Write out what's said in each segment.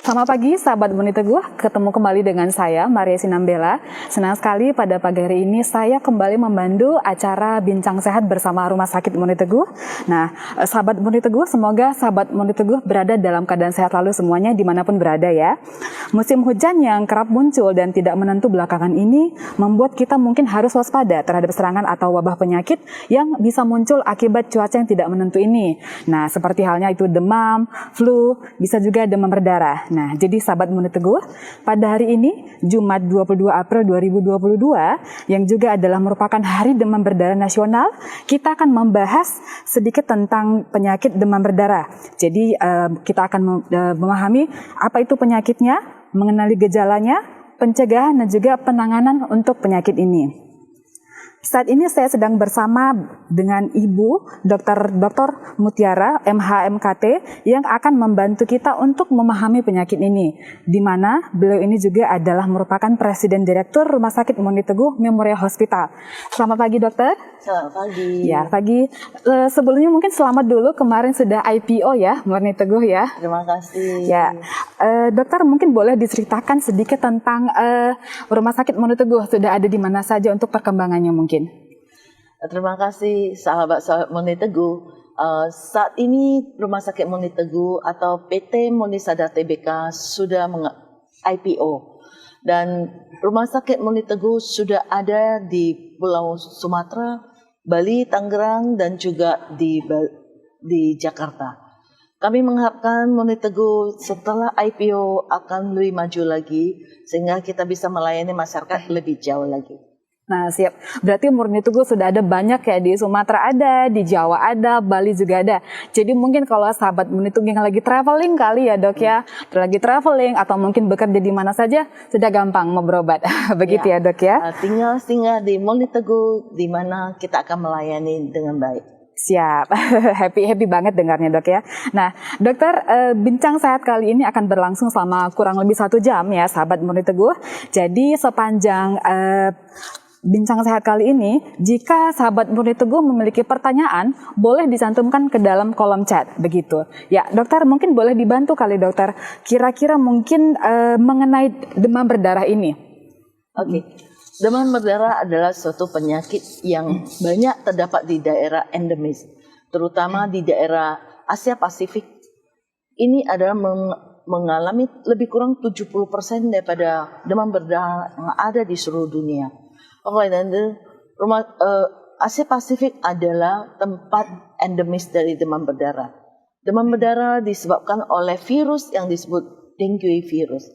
Selamat pagi sahabat Muni Teguh, ketemu kembali dengan saya Maria Sinambela. Senang sekali pada pagi hari ini saya kembali membantu acara Bincang Sehat bersama Rumah Sakit Muni Teguh. Nah, sahabat Muni Teguh, semoga sahabat Muni Teguh berada dalam keadaan sehat lalu semuanya dimanapun berada ya. Musim hujan yang kerap muncul dan tidak menentu belakangan ini membuat kita mungkin harus waspada terhadap serangan atau wabah penyakit yang bisa muncul akibat cuaca yang tidak menentu ini. Nah, seperti halnya itu demam, flu, bisa juga demam berdarah. Nah, jadi sahabat Muni Teguh, pada hari ini, Jumat 22 April 2022, yang juga adalah merupakan Hari Demam Berdarah Nasional, kita akan membahas sedikit tentang penyakit demam berdarah. Jadi, kita akan memahami apa itu penyakitnya, mengenali gejalanya, pencegahan dan juga penanganan untuk penyakit ini. Saat ini saya sedang bersama dengan Ibu Dr. Mutiara, MHMKT, yang akan membantu kita untuk memahami penyakit ini. Di mana beliau ini juga adalah merupakan Presiden Direktur Rumah Sakit Muni Teguh Memorial Hospital. Selamat pagi, Dokter. Selamat pagi. Ya, pagi. Sebelumnya mungkin selamat dulu, kemarin sudah IPO ya, Muni Teguh ya. Terima kasih. Ya, Dokter mungkin boleh diceritakan sedikit tentang Rumah Sakit Muni Teguh sudah ada di mana saja untuk perkembangannya mungkin. Terima kasih sahabat-sahabat Muni Teguh. Saat ini Rumah Sakit Muni Teguh atau PT Munisada Tbk sudah IPO dan Rumah Sakit Muni Teguh sudah ada di Pulau Sumatera, Bali, Tangerang dan juga di Jakarta. Kami mengharapkan Muni Teguh setelah IPO akan lebih maju lagi sehingga kita bisa melayani masyarakat lebih jauh lagi. Nah, siap. Berarti Muni Teguh sudah ada banyak ya, di Sumatera ada, di Jawa ada, Bali juga ada. Jadi mungkin kalau sahabat Muni Teguh yang lagi traveling kali ya, Dok ya. Lagi traveling atau mungkin bekerja di mana saja sudah gampang mau berobat. Begitu ya, Dok ya. Tinggal singgah di Muni Teguh di mana kita akan melayani dengan baik. Siap, happy banget dengarnya, Dok ya. Nah, Dokter, Bincang Sehat kali ini akan berlangsung selama kurang lebih 1 jam ya, sahabat Muni Teguh. Jadi sepanjang Bincang Sehat kali ini, jika sahabat Muni Teguh memiliki pertanyaan, boleh dicantumkan ke dalam kolom chat, begitu. Ya, Dokter mungkin boleh dibantu kali, Dokter. Kira-kira mungkin mengenai demam berdarah ini. Oke. Demam berdarah adalah suatu penyakit yang banyak terdapat di daerah endemis, terutama di daerah Asia Pasifik. Ini adalah mengalami lebih kurang 70% daripada demam berdarah yang ada di seluruh dunia. Asia Pasifik adalah tempat endemis dari demam berdarah. Demam berdarah disebabkan oleh virus yang disebut dengue virus.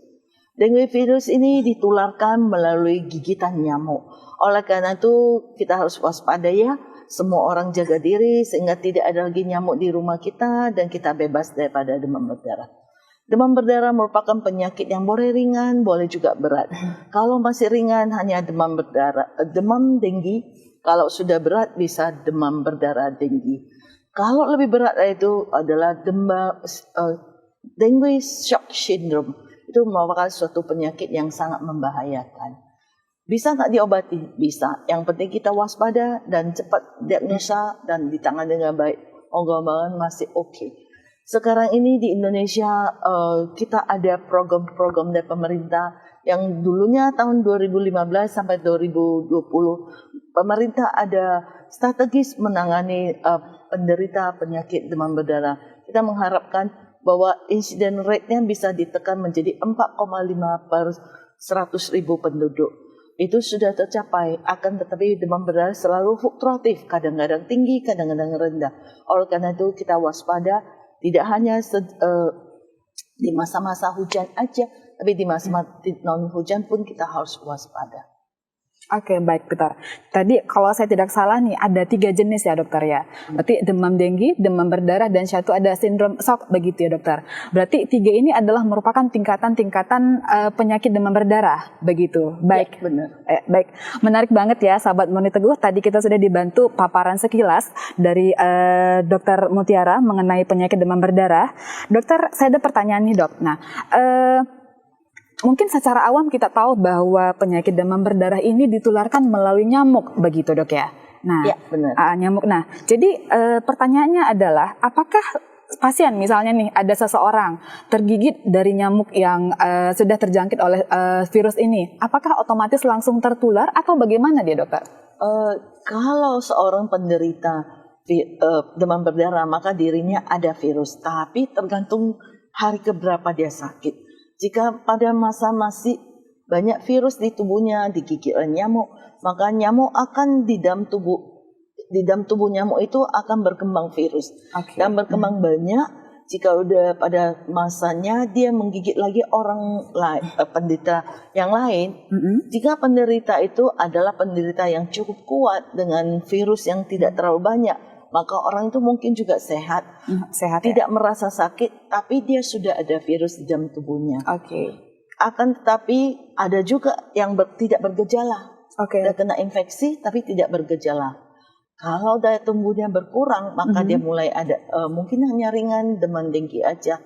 Dengue virus ini ditularkan melalui gigitan nyamuk. Oleh karena itu kita harus waspada ya. Semua orang jaga diri sehingga tidak ada lagi nyamuk di rumah kita dan kita bebas daripada demam berdarah. Demam berdarah merupakan penyakit yang boleh ringan, boleh juga berat. Kalau masih ringan hanya demam berdarah, demam denggi. Kalau sudah berat bisa demam berdarah denggi. Kalau lebih berat itu adalah dengue shock syndrome. Itu merupakan suatu penyakit yang sangat membahayakan. Bisa nggak diobati? Bisa. Yang penting kita waspada dan cepat diagnosa dan ditangani dengan baik. Obat-obatan masih oke. Sekarang ini di Indonesia kita ada program-program dari pemerintah yang dulunya tahun 2015 sampai 2020 pemerintah ada strategis menangani penderita penyakit demam berdarah. Kita mengharapkan bahwa insiden rate-nya bisa ditekan menjadi 4,5 per 100.000 penduduk. Itu sudah tercapai, akan tetapi demam berdarah selalu fluktuatif, kadang-kadang tinggi, kadang-kadang rendah. Oleh karena itu kita waspada. Tidak hanya di masa-masa hujan aja, tapi di masa-masa non hujan pun kita harus waspada. Oke, baik, Dokter. Tadi kalau saya tidak salah nih ada 3 jenis ya, Dokter ya. Berarti demam denggi, demam berdarah, dan satu ada sindrom shock, begitu ya, Dokter. Berarti 3 ini adalah merupakan tingkatan-tingkatan penyakit demam berdarah, begitu. Baik, ya, benar. Baik, menarik banget ya, sahabat Muni Teguh. Tadi kita sudah dibantu paparan sekilas dari Dokter Mutiara mengenai penyakit demam berdarah. Dokter, saya ada pertanyaan nih, Dok. Nah, mungkin secara awam kita tahu bahwa penyakit demam berdarah ini ditularkan melalui nyamuk, begitu, Dok ya? Nah, ya, benar. Nyamuk. Nah, jadi pertanyaannya adalah apakah pasien misalnya nih ada seseorang tergigit dari nyamuk yang sudah terjangkit oleh virus ini, apakah otomatis langsung tertular atau bagaimana dia dokter? Kalau seorang penderita demam berdarah maka dirinya ada virus, tapi tergantung hari keberapa dia sakit. Jika pada masa masih banyak virus di tubuhnya, digigit oleh nyamuk, maka nyamuk akan di dalam tubuh nyamuk itu akan berkembang virus. Dan berkembang banyak. Jika udah pada masanya dia menggigit lagi orang lain, penderita yang lain. Jika penderita itu adalah penderita yang cukup kuat dengan virus yang tidak terlalu banyak, maka orang itu mungkin juga sehat, tidak merasa sakit, tapi dia sudah ada virus di dalam tubuhnya. Akan tetapi ada juga yang tidak bergejala, dia kena infeksi tapi tidak bergejala. Kalau daya tumbuhnya berkurang, maka dia mulai ada mungkin hanya ringan demam denggi aja.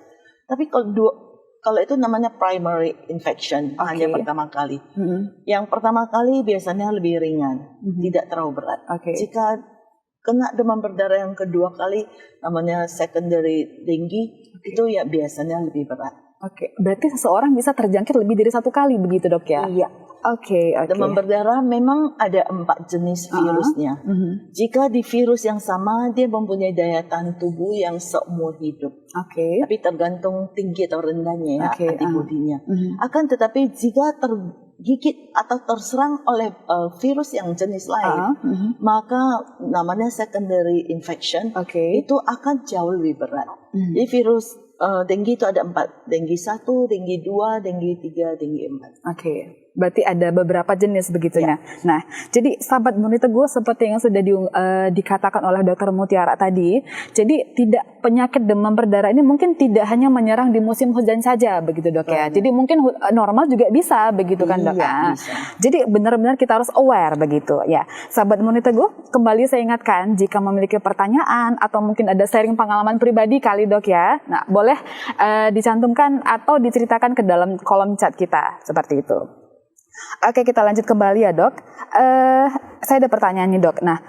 Tapi kalau itu namanya primary infection, hanya pertama kali. Yang pertama kali biasanya lebih ringan, tidak terlalu berat. Jika kena demam berdarah yang kedua kali, namanya secondary denggi, itu ya biasanya lebih berat. Berarti seseorang bisa terjangkit lebih dari satu kali begitu dok ya? Iya. Demam berdarah memang ada 4 jenis virusnya. Jika di virus yang sama, dia mempunyai daya tahan tubuh yang seumur hidup. Tapi tergantung tinggi atau rendahnya ya, antibodinya. Akan tetapi jika tergigit atau terserang oleh virus yang jenis lain, maka namanya secondary infection, itu akan jauh lebih berat. Jadi virus denggi itu ada 4, denggi 1, denggi 2, denggi 3, denggi 4. Berarti ada beberapa jenis begitunya. Nah, jadi sahabat Murni Teguh seperti yang sudah dikatakan oleh Dokter Mutiara tadi, jadi penyakit demam berdarah ini mungkin tidak hanya menyerang di musim hujan saja begitu dok ya. Jadi mungkin normal juga bisa begitu kan dok ya. Jadi benar-benar kita harus aware begitu ya. Sahabat Murni Teguh, kembali saya ingatkan jika memiliki pertanyaan atau mungkin ada sharing pengalaman pribadi kali dok ya. Nah, boleh dicantumkan atau diceritakan ke dalam kolom chat kita seperti itu. Kita lanjut kembali ya dok. Saya ada pertanyaan nih dok. Nah,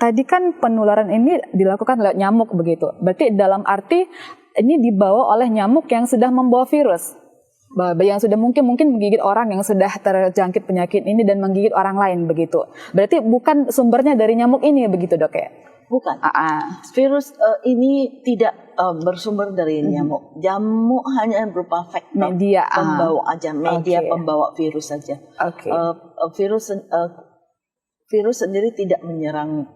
tadi kan penularan ini dilakukan lewat nyamuk begitu. Berarti dalam arti ini dibawa oleh nyamuk yang sudah membawa virus, yang sudah mungkin menggigit orang yang sudah terjangkit penyakit ini dan menggigit orang lain begitu. Berarti bukan sumbernya dari nyamuk ini begitu dok ya? Bukan. Virus ini tidak bersumber dari nyamuk. Nyamuk hanya berupa faktor media pembawa aja, pembawa virus saja. Virus sendiri tidak menyerang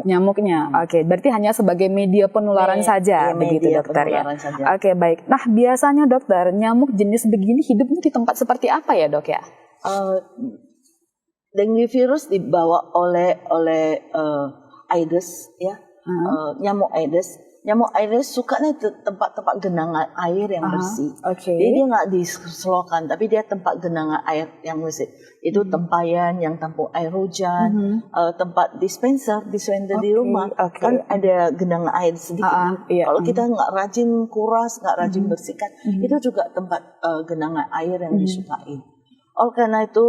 nyamuknya. Berarti hanya sebagai media penularan saja begitu dokter ya. Baik. Nah, biasanya dokter, nyamuk jenis begini hidupnya di tempat seperti apa ya dok ya? Dengue virus dibawa oleh Aedes ya, nyamuk Aedes. Nyamuk Aedes sukanya tempat-tempat genangan air yang bersih. Jadi dia nggak diselokan, tapi dia tempat genangan air yang bersih. Itu tempayan yang tampung air hujan, tempat dispenser di rumah kan ada genangan air sedikit. Kalau kita nggak rajin kuras, nggak rajin bersihkan, itu juga tempat genangan air yang disukai. Oleh karena itu,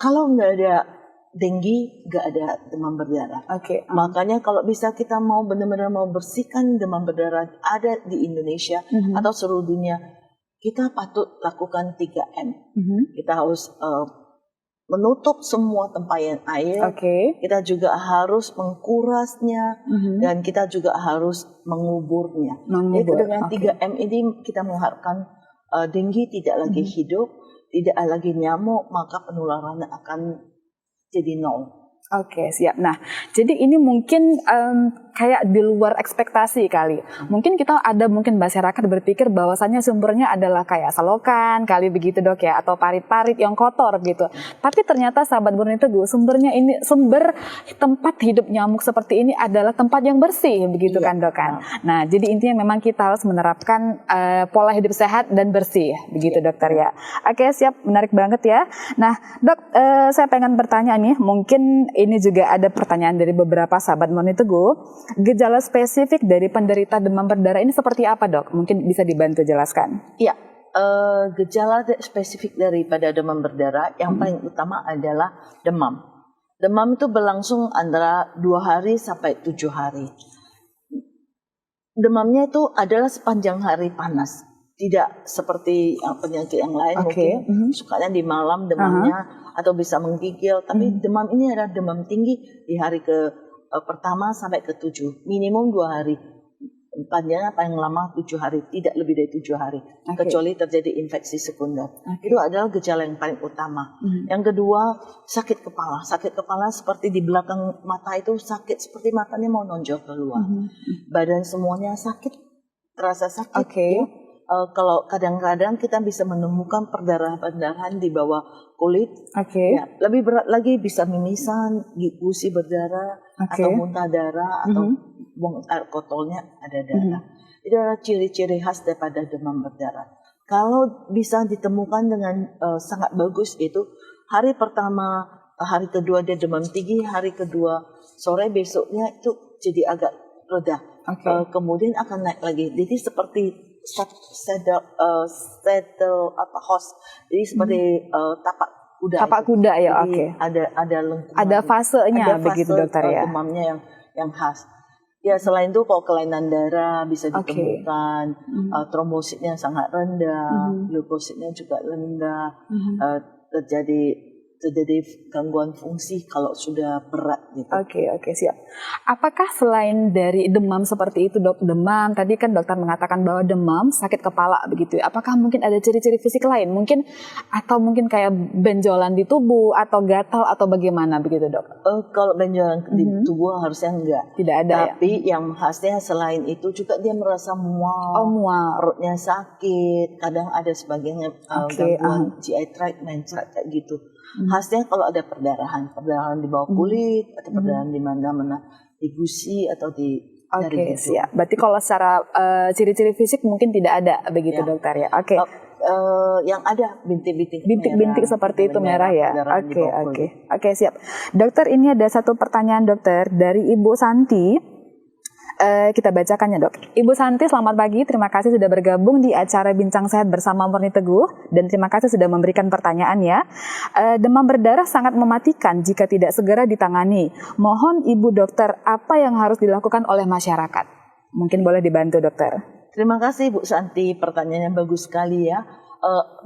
kalau nggak ada denggi, nggak ada demam berdarah. Makanya kalau bisa kita mau benar-benar mau bersihkan demam berdarah ada di Indonesia atau seluruh dunia, kita patut lakukan 3M. Kita harus menutup semua tempayan air. Kita juga harus mengkurasnya dan kita juga harus menguburnya. Jadi dengan 3M ini kita mengharapkan denggi tidak lagi hidup, tidak lagi nyamuk, maka penularan akan jadi nol. Siap. Nah, jadi ini mungkin kayak di luar ekspektasi kali. Mungkin kita ada masyarakat berpikir bahwasannya sumbernya adalah kayak selokan kali begitu dok ya, atau parit-parit yang kotor gitu. Tapi ternyata sahabat Murni Teguh, sumber tempat hidup nyamuk seperti ini adalah tempat yang bersih begitu kan dok kan. Nah, jadi intinya memang kita harus menerapkan pola hidup sehat dan bersih begitu dokter ya. Siap, menarik banget ya. Nah dok, saya pengen bertanya nih, mungkin ini juga ada pertanyaan dari beberapa sahabat Murni Teguh. Gejala spesifik dari penderita demam berdarah ini seperti apa dok? Mungkin bisa dibantu jelaskan. Iya, gejala spesifik daripada demam berdarah yang paling utama adalah demam. Demam itu berlangsung antara 2 hari sampai 7 hari. demamnya itu adalah sepanjang hari panas. Tidak seperti penyakit yang lain mungkin sukanya di malam demamnya atau bisa menggigil. Tapi demam ini adalah demam tinggi di hari pertama sampai ke-7. Minimum 2 hari. Panjangnya paling lama 7 hari. Tidak lebih dari 7 hari. Kecuali terjadi infeksi sekunder. Itu adalah gejala yang paling utama. Yang kedua, sakit kepala. Sakit kepala seperti di belakang mata itu sakit. Seperti matanya mau nonjol keluar. Badan semuanya sakit. Terasa sakit. Ya. Kalau kadang-kadang kita bisa menemukan perdarahan-perdarahan di bawah kulit, ya, lebih berat lagi bisa mimisan, gusi berdarah, atau muntah darah, atau buang air kotornya ada darah. Itu adalah ciri-ciri khas daripada demam berdarah. Kalau bisa ditemukan dengan sangat bagus itu hari pertama, hari kedua dia demam tinggi, hari kedua sore besoknya itu jadi agak reda. Kemudian akan naik lagi. Jadi seperti host. Jadi seperti tapak kuda. Tapak kuda ya, Ada lengkungan. Ada fasenya begitu dokter ya. Demamnya yang khas. Ya selain itu kalau kelainan darah bisa ditemukan, trombositnya sangat rendah, leukositnya juga rendah, terjadi gangguan fungsi kalau sudah berat gitu. Oke, siap. Apakah selain dari demam seperti itu dok, demam tadi kan dokter mengatakan bahwa demam, sakit kepala begitu. Apakah mungkin ada ciri-ciri fisik lain? Mungkin kayak benjolan di tubuh atau gatal atau bagaimana begitu dok? Kalau benjolan di tubuh harusnya enggak. Tidak ada. Tapi yang khasnya selain itu juga dia merasa mual. Mual. Perutnya sakit. Kadang ada sebagainya gangguan GI tract, kayak gitu. Khasnya kalau ada perdarahan di bawah kulit atau perdarahan di mana-mana di gusi atau di dari gitu. Siap. Berarti kalau secara ciri-ciri fisik mungkin tidak ada begitu dokter ya. Yang ada bintik-bintik seperti itu merah ya. Oke, siap. Dokter, ini ada satu pertanyaan dokter dari Ibu Santi. Kita bacakan ya dok. Ibu Santi, selamat pagi. Terima kasih sudah bergabung di acara Bincang Sehat bersama Murni Teguh. Dan terima kasih sudah memberikan pertanyaan ya. Demam berdarah sangat mematikan jika tidak segera ditangani. Mohon Ibu dokter, apa yang harus dilakukan oleh masyarakat? Mungkin boleh dibantu dokter. Terima kasih Bu Santi, pertanyaannya bagus sekali ya.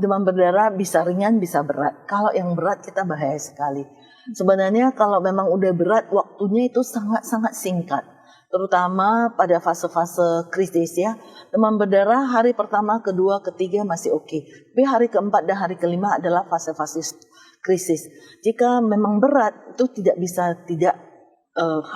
Demam berdarah bisa ringan, bisa berat. Kalau yang berat kita bahaya sekali. Sebenarnya kalau memang udah berat, waktunya itu sangat-sangat singkat. Terutama pada fase-fase kritis ya. Demam berdarah hari pertama, kedua, ketiga masih oke. Tapi hari keempat dan hari kelima adalah fase-fase krisis. Jika memang berat, itu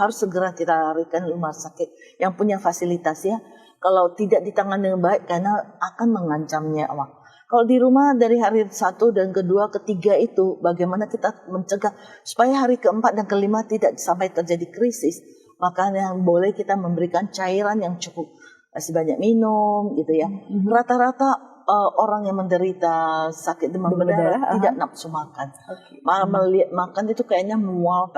harus segera kita larikan rumah sakit yang punya fasilitas ya. Kalau tidak ditangani dengan baik karena akan mengancam nyawa. Kalau di rumah dari hari 1 dan kedua, ketiga itu bagaimana kita mencegah supaya hari keempat dan kelima tidak sampai terjadi krisis. Makanya boleh kita memberikan cairan yang cukup, masih banyak minum gitu ya. Rata-rata orang yang menderita sakit demam berdarah tidak nafsu makan. Malah melihat makan itu kayaknya mual,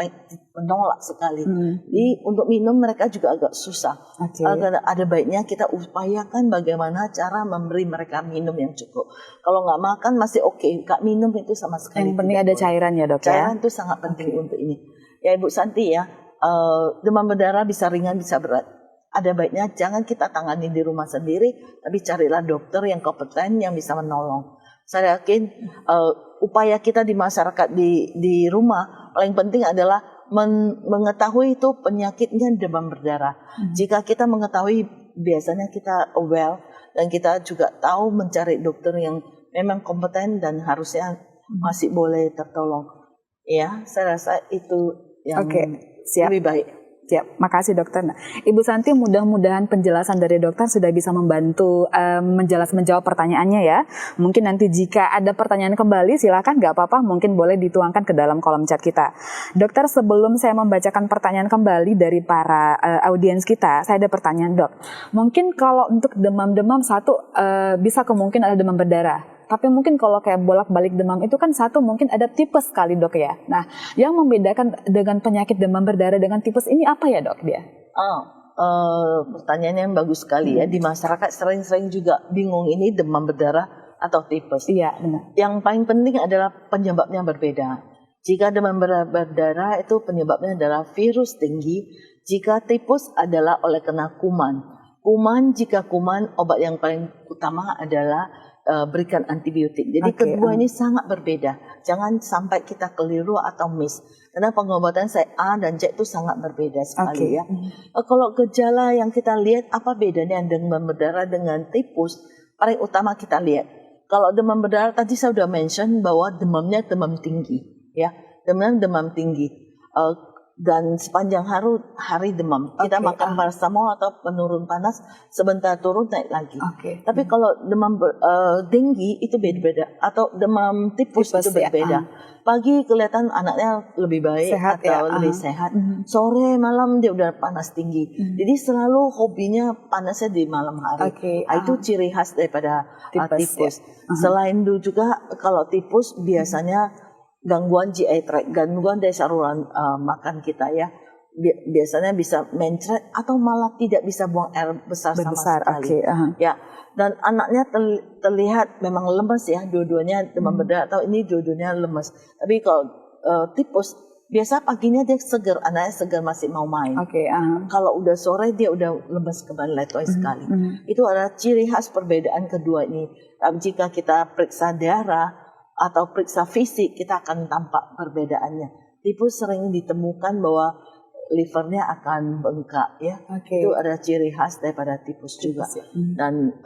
menolak sekali. Jadi untuk minum mereka juga agak susah. Ada baiknya kita upayakan bagaimana cara memberi mereka minum yang cukup. Kalau nggak makan masih oke, nggak minum itu sama sekali. Yang penting ada cairan ya dok ya. Cairan itu sangat penting untuk ini. Ya Ibu Santi ya. Demam berdarah bisa ringan bisa berat. Ada baiknya jangan kita tangani di rumah sendiri, tapi carilah dokter yang kompeten yang bisa menolong. Saya yakin upaya kita di masyarakat di rumah paling penting adalah mengetahui itu penyakitnya demam berdarah. Jika kita mengetahui, biasanya kita aware dan kita juga tahu mencari dokter yang memang kompeten dan harusnya masih boleh tertolong. Ya, saya rasa itu yang siap. Lebih baik. Siap, makasih dokter. Nah, Ibu Santi, mudah-mudahan penjelasan dari dokter sudah bisa membantu menjawab pertanyaannya ya. Mungkin nanti jika ada pertanyaan kembali silakan, nggak apa-apa, mungkin boleh dituangkan ke dalam kolom chat kita. Dokter, sebelum saya membacakan pertanyaan kembali dari para audiens kita, saya ada pertanyaan dok. Mungkin kalau untuk demam-demam bisa kemungkinan ada demam berdarah. Tapi mungkin kalau kayak bolak-balik demam itu kan mungkin ada tipes kali dok ya. Nah, yang membedakan dengan penyakit demam berdarah dengan tipes ini apa ya dok dia? Pertanyaannya yang bagus sekali ya. Di masyarakat sering-sering juga bingung ini demam berdarah atau tipes. Iya benar. Yang paling penting adalah penyebabnya berbeda. Jika demam berdarah itu penyebabnya adalah virus tinggi. Jika tipes adalah oleh kena kuman. Kuman, jika kuman, obat yang paling utama adalah berikan antibiotik. Jadi kedua ini sangat berbeda. Jangan sampai kita keliru atau miss. Karena pengobatan A dan C itu sangat berbeda sekali ya. Kalau gejala yang kita lihat, apa bedanya demam berdarah dengan tipus? Paling utama kita lihat. Kalau demam berdarah tadi saya sudah mention bahwa demamnya demam tinggi, ya, demam tinggi, dan sepanjang hari demam. Kita makan paracetamol atau penurun panas, sebentar turun naik lagi. Tapi kalau demam tinggi itu beda-beda, atau demam tipus itu berbeda. Pagi kelihatan anaknya lebih baik sehat, atau lebih sehat. Sore malam dia udah panas tinggi. Jadi selalu hobinya panasnya di malam hari. Itu ciri khas daripada tipus. Selain itu juga kalau tipus biasanya gangguan GI tract, gangguan dari saluran makan kita ya. Biasanya bisa mencret atau malah tidak bisa buang air besar sama sekali. Ya. Dan anaknya terlihat memang lemes ya, dua-duanya demam berdarah atau ini dua-duanya lemes. Tapi kalau tipus biasa paginya dia segar, anaknya segar masih mau main. Kalau udah sore dia udah lemes kembali, letoy sekali. Itu adalah ciri khas perbedaan kedua ini. Jika kita periksa darah atau periksa fisik, kita akan tampak perbedaannya. Tipus sering ditemukan bahwa livernya akan bengkak ya. Itu ada ciri khas daripada tipus juga. Dan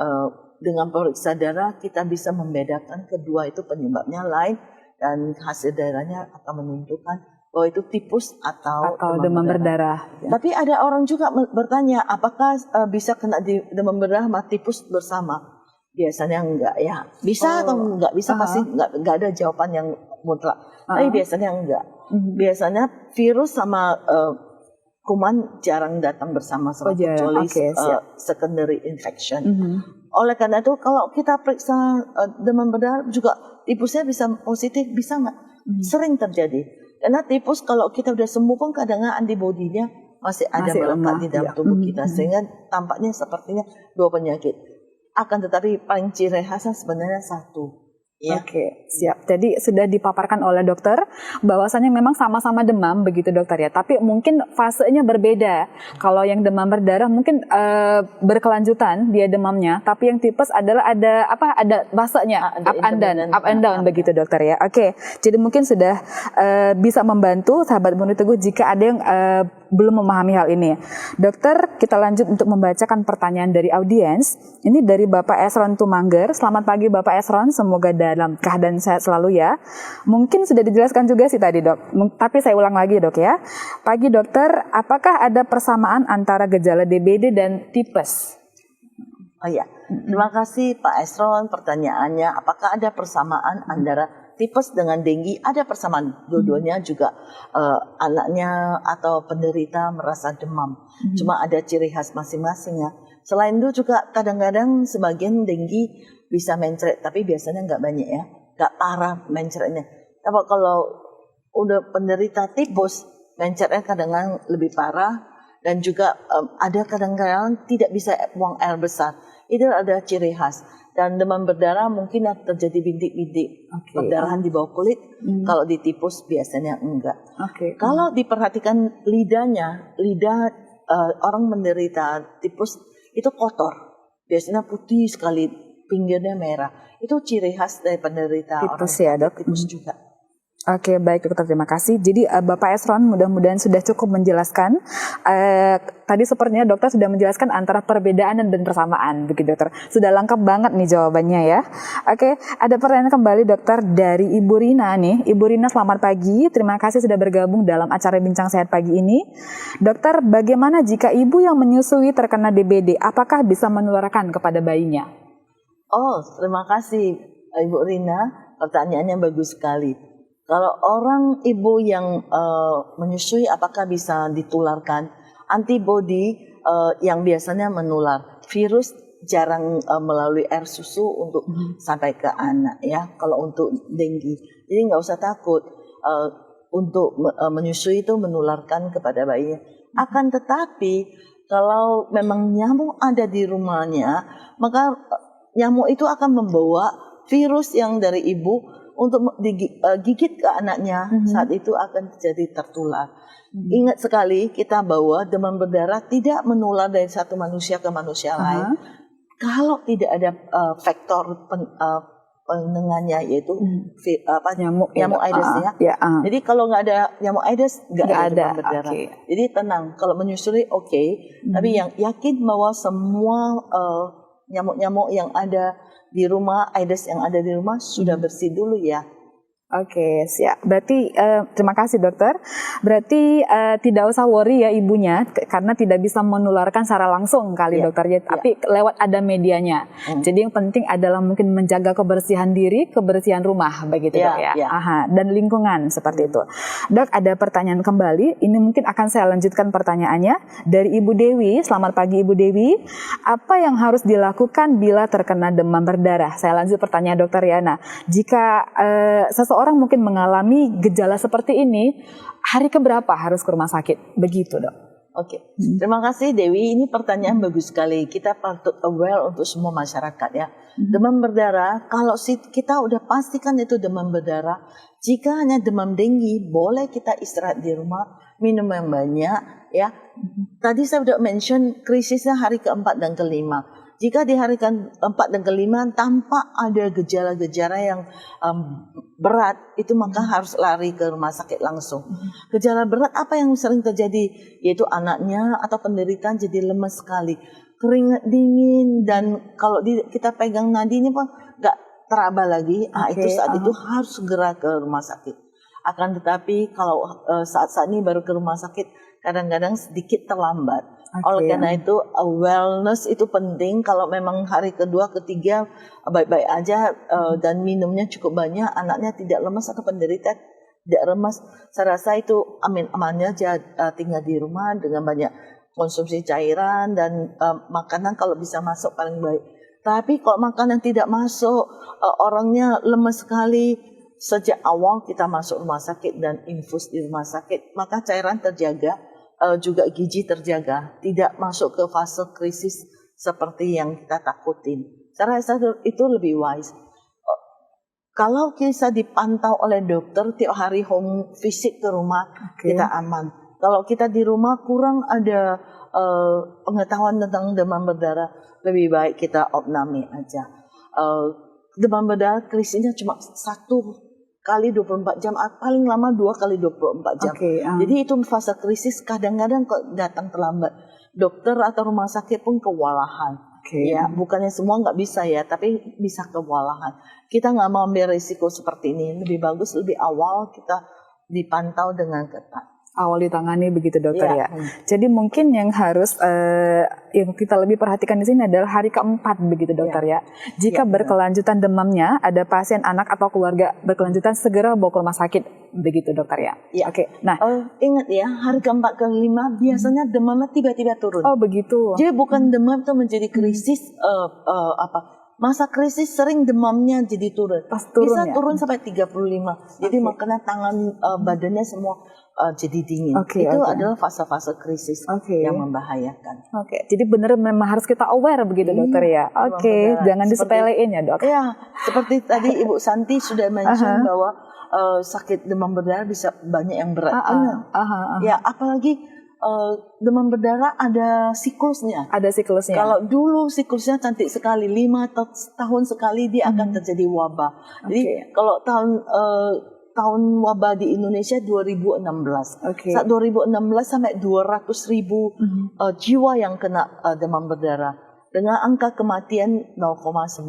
dengan periksa darah kita bisa membedakan kedua itu penyebabnya lain, dan hasil darahnya akan menentukan bahwa itu tipus atau demam berdarah. Tapi ada orang juga bertanya, apakah bisa kena demam berdarah sama tipus bersama? Biasanya enggak ya. Bisa atau enggak bisa, pasti enggak ada jawaban yang mutlak. Tapi biasanya enggak. Biasanya virus sama kuman jarang datang bersama-sama, kecuali secondary infection. Oleh karena itu kalau kita periksa demam berdarah juga tipusnya bisa positif, bisa nggak? Sering terjadi. Karena tipus kalau kita udah sembuh pun kadang-kadang antibodinya masih ada melekat di dalam tubuh kita, sehingga tampaknya sepertinya dua penyakit. Akan tetapi paling ciri khasnya sebenarnya satu. Siap. Jadi sudah dipaparkan oleh dokter bahwasanya memang sama-sama demam begitu dokter ya. Tapi mungkin fasenya berbeda. Kalau yang demam berdarah mungkin berkelanjutan dia demamnya, tapi yang tipes adalah ada fasenya up and down begitu dokter ya. Jadi mungkin sudah bisa membantu sahabat Immuni Teguh jika ada yang belum memahami hal ini. Dokter, kita lanjut untuk membacakan pertanyaan dari audiens. Ini dari Bapak Esron Tumangger. Selamat pagi Bapak Esron, semoga dalam keadaan sehat selalu ya. Mungkin sudah dijelaskan juga sih tadi dok, tapi saya ulang lagi dok ya. Pagi dokter, apakah ada persamaan antara gejala DBD dan tipes? Terima kasih Pak Esron pertanyaannya. Apakah ada persamaan antara tipes dengan denggi? Ada persamaan, dua-duanya juga anaknya atau penderita merasa demam. Cuma ada ciri khas masing-masing ya. Selain itu juga kadang-kadang sebagian denggi bisa mencret, tapi biasanya nggak banyak ya, nggak parah mencretnya. Tapi kalau udah penderita tipus, mencretnya kadang-kadang lebih parah, dan juga ada kadang-kadang tidak bisa buang air besar. Itu ada ciri khas. Dan demam berdarah mungkin terjadi bintik-bintik perdarahan di bawah kulit. Kalau di tipus biasanya enggak. Kalau diperhatikan lidah orang menderita tipus itu kotor. Biasanya putih sekali, pinggirnya merah. Itu ciri khas dari penderita tipus ya dok. Tipus juga. Baik dokter, terima kasih. Jadi Bapak Esron mudah-mudahan sudah cukup menjelaskan. Tadi sepertinya dokter sudah menjelaskan antara perbedaan dan persamaan, begitu dokter. Sudah lengkap banget nih jawabannya ya. Ada pertanyaan kembali dokter dari Ibu Rina nih. Ibu Rina selamat pagi, terima kasih sudah bergabung dalam acara Bincang Sehat pagi ini. Dokter, bagaimana jika ibu yang menyusui terkena DBD, apakah bisa menularkan kepada bayinya? Terima kasih Ibu Rina, pertanyaannya bagus sekali. Kalau orang ibu yang menyusui apakah bisa ditularkan? Antibodi yang biasanya menular. Virus jarang melalui air susu untuk sampai ke anak ya. Kalau untuk denggi, jadi nggak usah takut untuk menyusui itu menularkan kepada bayi. Akan tetapi kalau memang nyamuk ada di rumahnya, maka nyamuk itu akan membawa virus yang dari ibu untuk digigit ke anaknya, saat itu akan terjadi tertular. Ingat sekali kita bahwa demam berdarah tidak menular dari satu manusia ke manusia lain kalau tidak ada faktor penengannya, yaitu nyamuk Aedes ya. Jadi kalau nggak ada nyamuk Aedes nggak ada demam berdarah. Jadi tenang, kalau menyusui tapi yang yakin bahwa semua nyamuk-nyamuk yang ada di rumah, Aedes yang ada di rumah sudah bersih dulu ya. Oke, siap. Berarti terima kasih dokter. Berarti tidak usah worry ya ibunya karena tidak bisa menularkan secara langsung kali dokter ya, tapi lewat ada medianya. Jadi yang penting adalah mungkin menjaga kebersihan diri, kebersihan rumah begitu dok ya. Dan lingkungan seperti itu. Dok, ada pertanyaan kembali. Ini mungkin akan saya lanjutkan pertanyaannya dari Ibu Dewi. Selamat pagi Ibu Dewi. Apa yang harus dilakukan bila terkena demam berdarah? Saya lanjut pertanyaan dokter Yana. Jika seseorang mungkin mengalami gejala seperti ini, hari keberapa harus ke rumah sakit? Begitu dok. Oke, terima kasih Dewi. Ini pertanyaan bagus sekali. Kita patut aware untuk semua masyarakat ya. Demam berdarah, kalau kita udah pastikan itu demam berdarah, jika hanya demam denggi, boleh kita istirahat di rumah, minum yang banyak ya. Tadi saya udah mention krisisnya hari keempat dan kelima. Jika di hari keempat dan kelima tampak ada gejala-gejala yang berat, itu maka harus lari ke rumah sakit langsung. Gejala berat apa yang sering terjadi? Yaitu anaknya atau penderita jadi lemas sekali, keringat dingin, dan kalau kita pegang nadinya pun nggak teraba lagi. Itu saat itu harus segera ke rumah sakit. Akan tetapi kalau saat-saat ini baru ke rumah sakit, kadang-kadang sedikit terlambat. Oleh karena itu wellness itu penting. Kalau memang hari kedua, ketiga baik-baik aja dan minumnya cukup banyak, anaknya tidak lemas atau penderita tidak lemas, saya rasa itu aman-amannya aja tinggal di rumah dengan banyak konsumsi cairan dan makanan kalau bisa masuk paling baik. Tapi kalau makanan tidak masuk, orangnya lemas sekali, sejak awal kita masuk rumah sakit dan infus di rumah sakit, maka cairan terjaga, juga gizi terjaga, tidak masuk ke fase krisis seperti yang kita takutin. Saya rasa itu lebih wise. Kalau bisa dipantau oleh dokter tiap hari home visit ke rumah, kita aman. Kalau kita di rumah kurang ada pengetahuan tentang demam berdarah, lebih baik kita opname aja. Demam berdarah krisisnya cuma 1 kali 24 jam, paling lama 2 kali 24 jam. Jadi itu fase krisis, kadang-kadang kok datang terlambat. Dokter atau rumah sakit pun kewalahan. Ya, bukannya semua nggak bisa ya, tapi bisa kewalahan. Kita nggak mau ambil risiko seperti ini. Lebih bagus lebih awal kita dipantau dengan ketat. Awal ditangani begitu dokter ya. Jadi mungkin yang harus yang kita lebih perhatikan di sini adalah hari keempat begitu dokter ya. Jika berkelanjutan demamnya, ada pasien anak atau keluarga berkelanjutan, segera bawa ke rumah sakit begitu dokter ya. Nah, ingat ya, hari keempat kelima biasanya demamnya tiba-tiba turun. Oh begitu. Jadi bukan demam itu menjadi krisis masa krisis sering demamnya jadi turun. Bisa turun sampai 35. Jadi makanya tangan badannya semua jadi dingin. Itu adalah fase-fase krisis yang membahayakan. Jadi benar memang harus kita aware begitu dokter ya. Jangan disepelein ya dok. Ya, seperti tadi Ibu Santi sudah mention bahwa sakit demam berdarah bisa banyak yang berat. Ya, apalagi demam berdarah ada siklusnya. Kalau dulu siklusnya cantik sekali, 5 tahun sekali dia akan terjadi wabah. Jadi kalau tahun wabah di Indonesia 2016. Saat 2016 sampai 200.000 jiwa yang kena demam berdarah dengan angka kematian 0,9.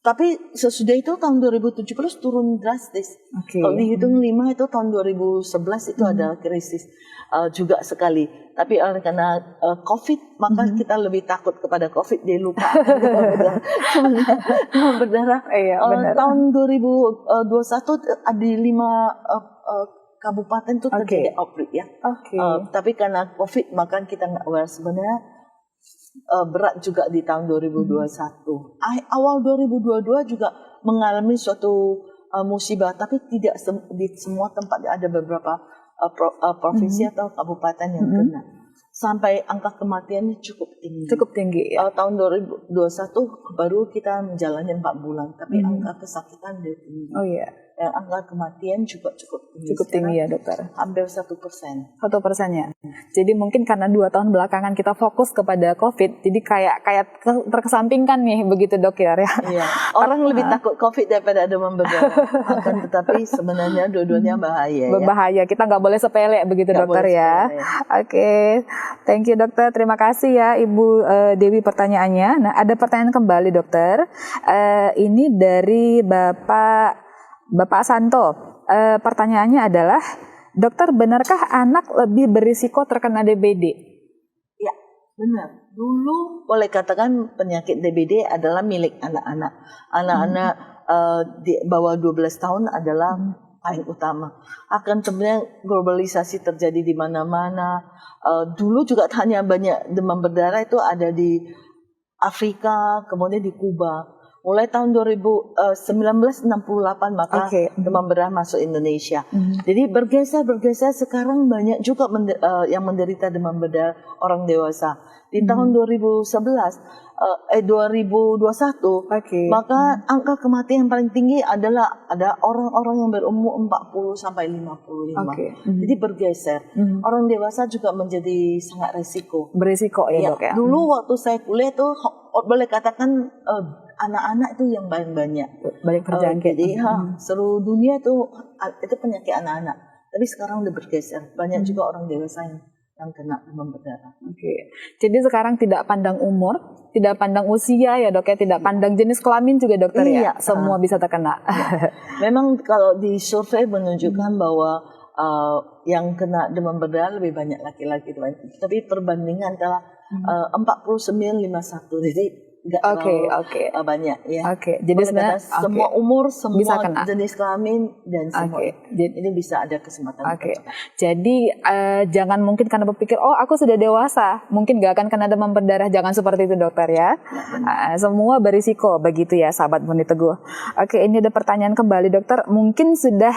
Tapi sesudah itu tahun 2017 turun drastis. Kalau dihitung 5 itu tahun 2011 itu adalah krisis juga sekali. Tapi karena COVID, maka kita lebih takut kepada COVID, dia lupa demam berdarah. Tahun 2021 ada 5 kabupaten itu terjadi outbreak ya. Tapi karena COVID, maka kita nggak aware sebenarnya. Berat juga di tahun 2021. Awal 2022 juga mengalami suatu musibah, tapi tidak di semua tempat, ada beberapa provinsi atau kabupaten yang kena. sampai angka kematiannya cukup tinggi. Cukup tinggi ya. Tahun 2021 baru kita menjalani 4 bulan, tapi angka kesakitan dia tinggi. Oh iya. Dan angka kematian juga cukup tinggi. Cukup tinggi ya dokter. Hampir 1%. 1% ya. Jadi mungkin karena 2 tahun belakangan kita fokus kepada COVID, jadi kayak terkesampingkan nih begitu dok ya. Iya. Orang lebih takut COVID daripada demam berdarah. Akan tetapi sebenarnya dua-duanya bahaya. Berbahaya. Kita nggak boleh sepele begitu Nggak dokter boleh ya. Oke. Thank you dokter. Terima kasih ya Ibu Dewi pertanyaannya. Nah ada pertanyaan kembali dokter. Ini dari Bapak Santo, pertanyaannya adalah, dokter benarkah anak lebih berisiko terkena DBD? Ya, benar. Dulu boleh katakan penyakit DBD adalah milik anak-anak. Anak-anak di bawah 12 tahun adalah paling utama. Akan sebenarnya globalisasi terjadi di mana-mana. Dulu juga hanya banyak demam berdarah itu ada di Afrika, kemudian di Kuba. Mulai tahun 1968 maka demam berdarah masuk Indonesia. Jadi bergeser sekarang banyak juga yang menderita demam berdarah orang dewasa. Di tahun 2021 maka angka kematian yang paling tinggi adalah ada orang-orang yang berumur 40 sampai 55. Jadi bergeser. Orang dewasa juga menjadi sangat berisiko ya dok ya. Dulu waktu saya kuliah tuh boleh katakan anak-anak itu yang paling banyak terjangkit. Jadi seluruh dunia itu penyakit anak-anak. Tapi sekarang udah bergeser. Banyak juga orang dewasa yang kena demam berdarah. Jadi sekarang tidak pandang umur, tidak pandang usia ya dok ya, tidak pandang jenis kelamin juga dokter ya. Semua bisa terkena. Memang kalau di survei menunjukkan bahwa yang kena demam berdarah lebih banyak laki-laki, tapi perbandingan adalah 49-51. Jadi nggak terlalu banyak ya. Jadi sebenarnya semua umur, semua bisa kena. jenis kelamin dan semua. Ini bisa ada kesempatan. Jadi jangan mungkin karena berpikir aku sudah dewasa, mungkin nggak akan kena demam berdarah. Jangan seperti itu dokter ya. Semua berisiko begitu ya sahabat Bunda Teguh. Ini ada pertanyaan kembali dokter. Mungkin sudah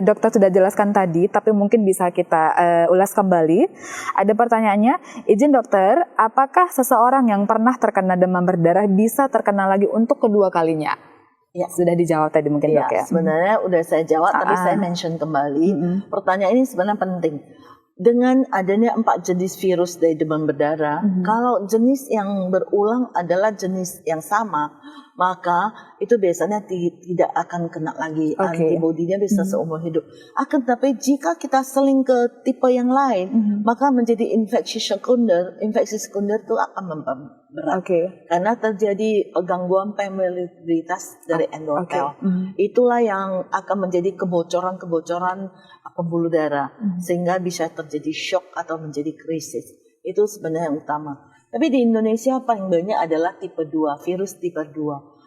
dokter sudah jelaskan tadi, tapi mungkin bisa kita ulas kembali. Ada pertanyaannya, izin dokter, apakah seseorang yang pernah terkena demam berdarah bisa terkena lagi untuk kedua kalinya? Ya, sudah dijawab tadi mungkin dok ya. Sebenarnya udah saya jawab, tapi saya mention kembali. Pertanyaan ini sebenarnya penting. Dengan adanya 4 jenis virus dari demam berdarah, kalau jenis yang berulang adalah jenis yang sama, maka itu biasanya tidak akan kena lagi. Antibodinya bisa seumur hidup. Akan tapi jika kita seling ke tipe yang lain, maka menjadi infeksi sekunder. Infeksi sekunder itu akan memperberat. Karena terjadi gangguan permeabilitas dari endotel. Itulah yang akan menjadi kebocoran pembuluh darah, sehingga bisa terjadi shock atau menjadi krisis. Itu sebenarnya yang utama. Tapi di Indonesia paling banyak adalah tipe 2, virus tipe 2.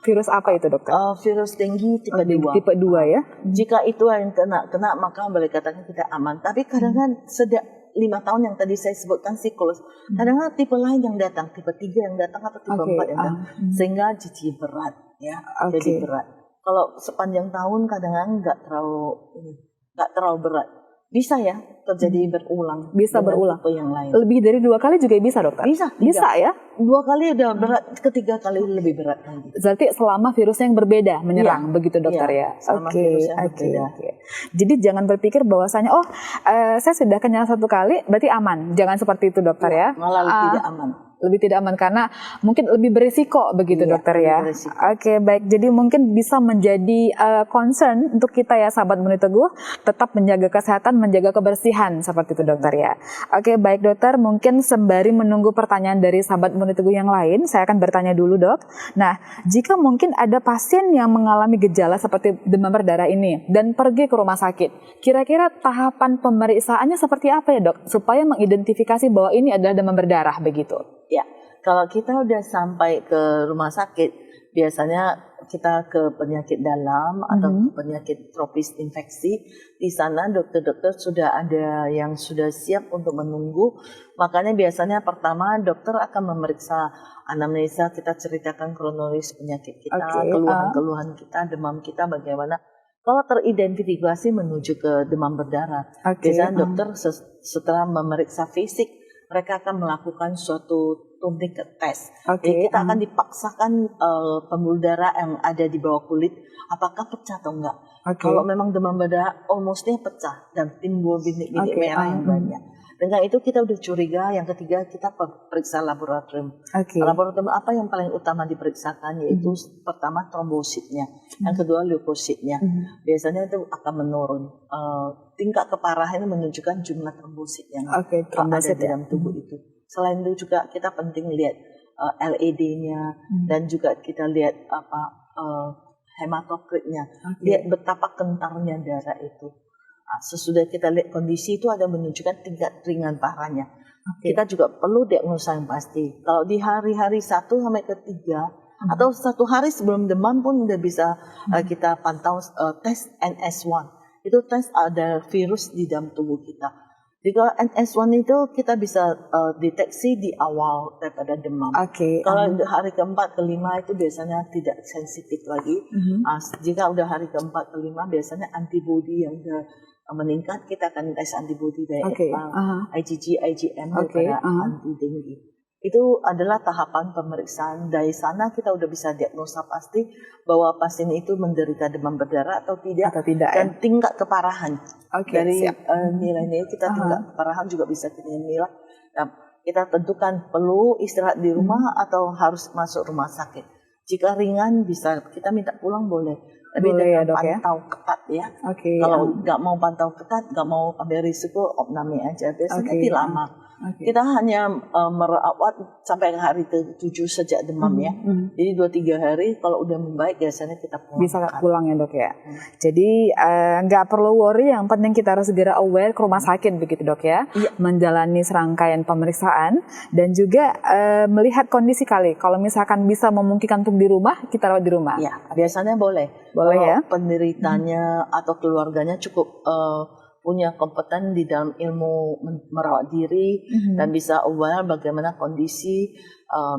Virus apa itu dokter? Virus dengue tipe 2. Tipe 2 ya. Jika itu yang kena maka boleh katakan kita aman. Tapi kadang-kadang sejak 5 tahun yang tadi saya sebutkan siklus, kadang-kadang tipe lain yang datang, tipe 3 yang datang atau tipe 4 yang datang, sehingga jadi berat ya. Jadi berat. Kalau sepanjang tahun kadang-kadang nggak terlalu berat. Bisa ya terjadi berulang. Bisa berulang. Tipe yang lain. Lebih dari 2 kali juga bisa dokter? Bisa ya? 2 kali udah berat, ketiga kali lebih berat lagi. Berarti selama virusnya yang berbeda menyerang, begitu dokter ya? Jadi jangan berpikir bahwasanya saya sudah kenyang 1 kali berarti aman. Jangan seperti itu dokter ya. Malah tidak aman. Lebih tidak aman karena mungkin lebih berisiko begitu dokter ya. Baik. Jadi mungkin bisa menjadi concern untuk kita ya sahabat Bunda Teguh, tetap menjaga kesehatan, menjaga kebersihan seperti itu dokter ya. Baik dokter, mungkin sembari menunggu pertanyaan dari sahabat Bunda Teguh yang lain, saya akan bertanya dulu dok. Nah, jika mungkin ada pasien yang mengalami gejala seperti demam berdarah ini dan pergi ke rumah sakit, kira-kira tahapan pemeriksaannya seperti apa ya dok, supaya mengidentifikasi bahwa ini adalah demam berdarah begitu? Ya, kalau kita udah sampai ke rumah sakit, biasanya kita ke penyakit dalam atau penyakit tropis infeksi. Di sana dokter-dokter sudah ada yang sudah siap untuk menunggu. Makanya biasanya pertama dokter akan memeriksa anamnesa, kita ceritakan kronologis penyakit kita, keluhan-keluhan kita, demam kita bagaimana. Kalau teridentifikasi menuju ke demam berdarah, biasanya dokter setelah memeriksa fisik, mereka akan melakukan suatu tourniquet test. Oke. Jadi kita akan dipaksakan pembuluh darah yang ada di bawah kulit apakah pecah atau enggak. Oke. Kalau memang demam berdarah almostnya pecah dan timbul bintik-bintik Oke, merah yang banyak. Dengan itu kita udah curiga. Yang ketiga kita periksa laboratorium. Oke. Laboratorium apa yang paling utama diperiksakan yaitu pertama trombositnya, yang kedua leukositnya. Biasanya itu akan menurun. Tingkat keparahan menunjukkan jumlah trombosit yang Oke, ada trombosit di dalam tubuh itu. Selain itu juga kita penting lihat LED-nya dan juga kita lihat hematokritnya. Lihat betapa kentalnya darah itu. Sesudah kita lihat kondisi itu ada menunjukkan tingkat ringan parahnya. Kita juga perlu diagnosa yang pasti. Kalau di hari-hari 1 sampai ke 3 atau 1 hari sebelum demam pun udah bisa kita pantau tes NS1. Itu tes ada virus di dalam tubuh kita. Jika NS1 itu kita bisa deteksi di awal daripada demam. Kalau hari keempat, kelima itu biasanya tidak sensitif lagi. Jika udah hari keempat, kelima biasanya antibodi yang udah meningkat, kita akan tes antibodi dari IgG, IgM daripada anti dengue. Itu adalah tahapan pemeriksaan. Dari sana kita udah bisa diagnosa pasti bahwa pasien itu menderita demam berdarah atau tidak dan tingkat keparahan. Dari nilai-nilai kita tingkat keparahan juga bisa kita nilai. Nah, kita tentukan perlu istirahat di rumah atau harus masuk rumah sakit. Jika ringan bisa kita minta pulang boleh. Tapi dengan pantau ketat ya. Kalau nggak mau pantau ketat, nggak mau ambil risiko, opname aja. Biasanya tidak lama. Kita hanya merawat sampai hari ke-7 sejak demam ya. Jadi 2-3 hari kalau udah membaik biasanya kita pulang. Bisa pulang ya dok ya. Jadi nggak perlu worry, yang penting kita harus segera aware ke rumah sakit begitu dok ya. Menjalani serangkaian pemeriksaan dan juga melihat kondisi kali. Kalau misalkan bisa memungkinkan untuk di rumah, kita rawat di rumah. Iya, biasanya boleh. Boleh ya. Penderitanya atau keluarganya cukup punya kompeten di dalam ilmu merawat diri dan bisa aware bagaimana kondisi,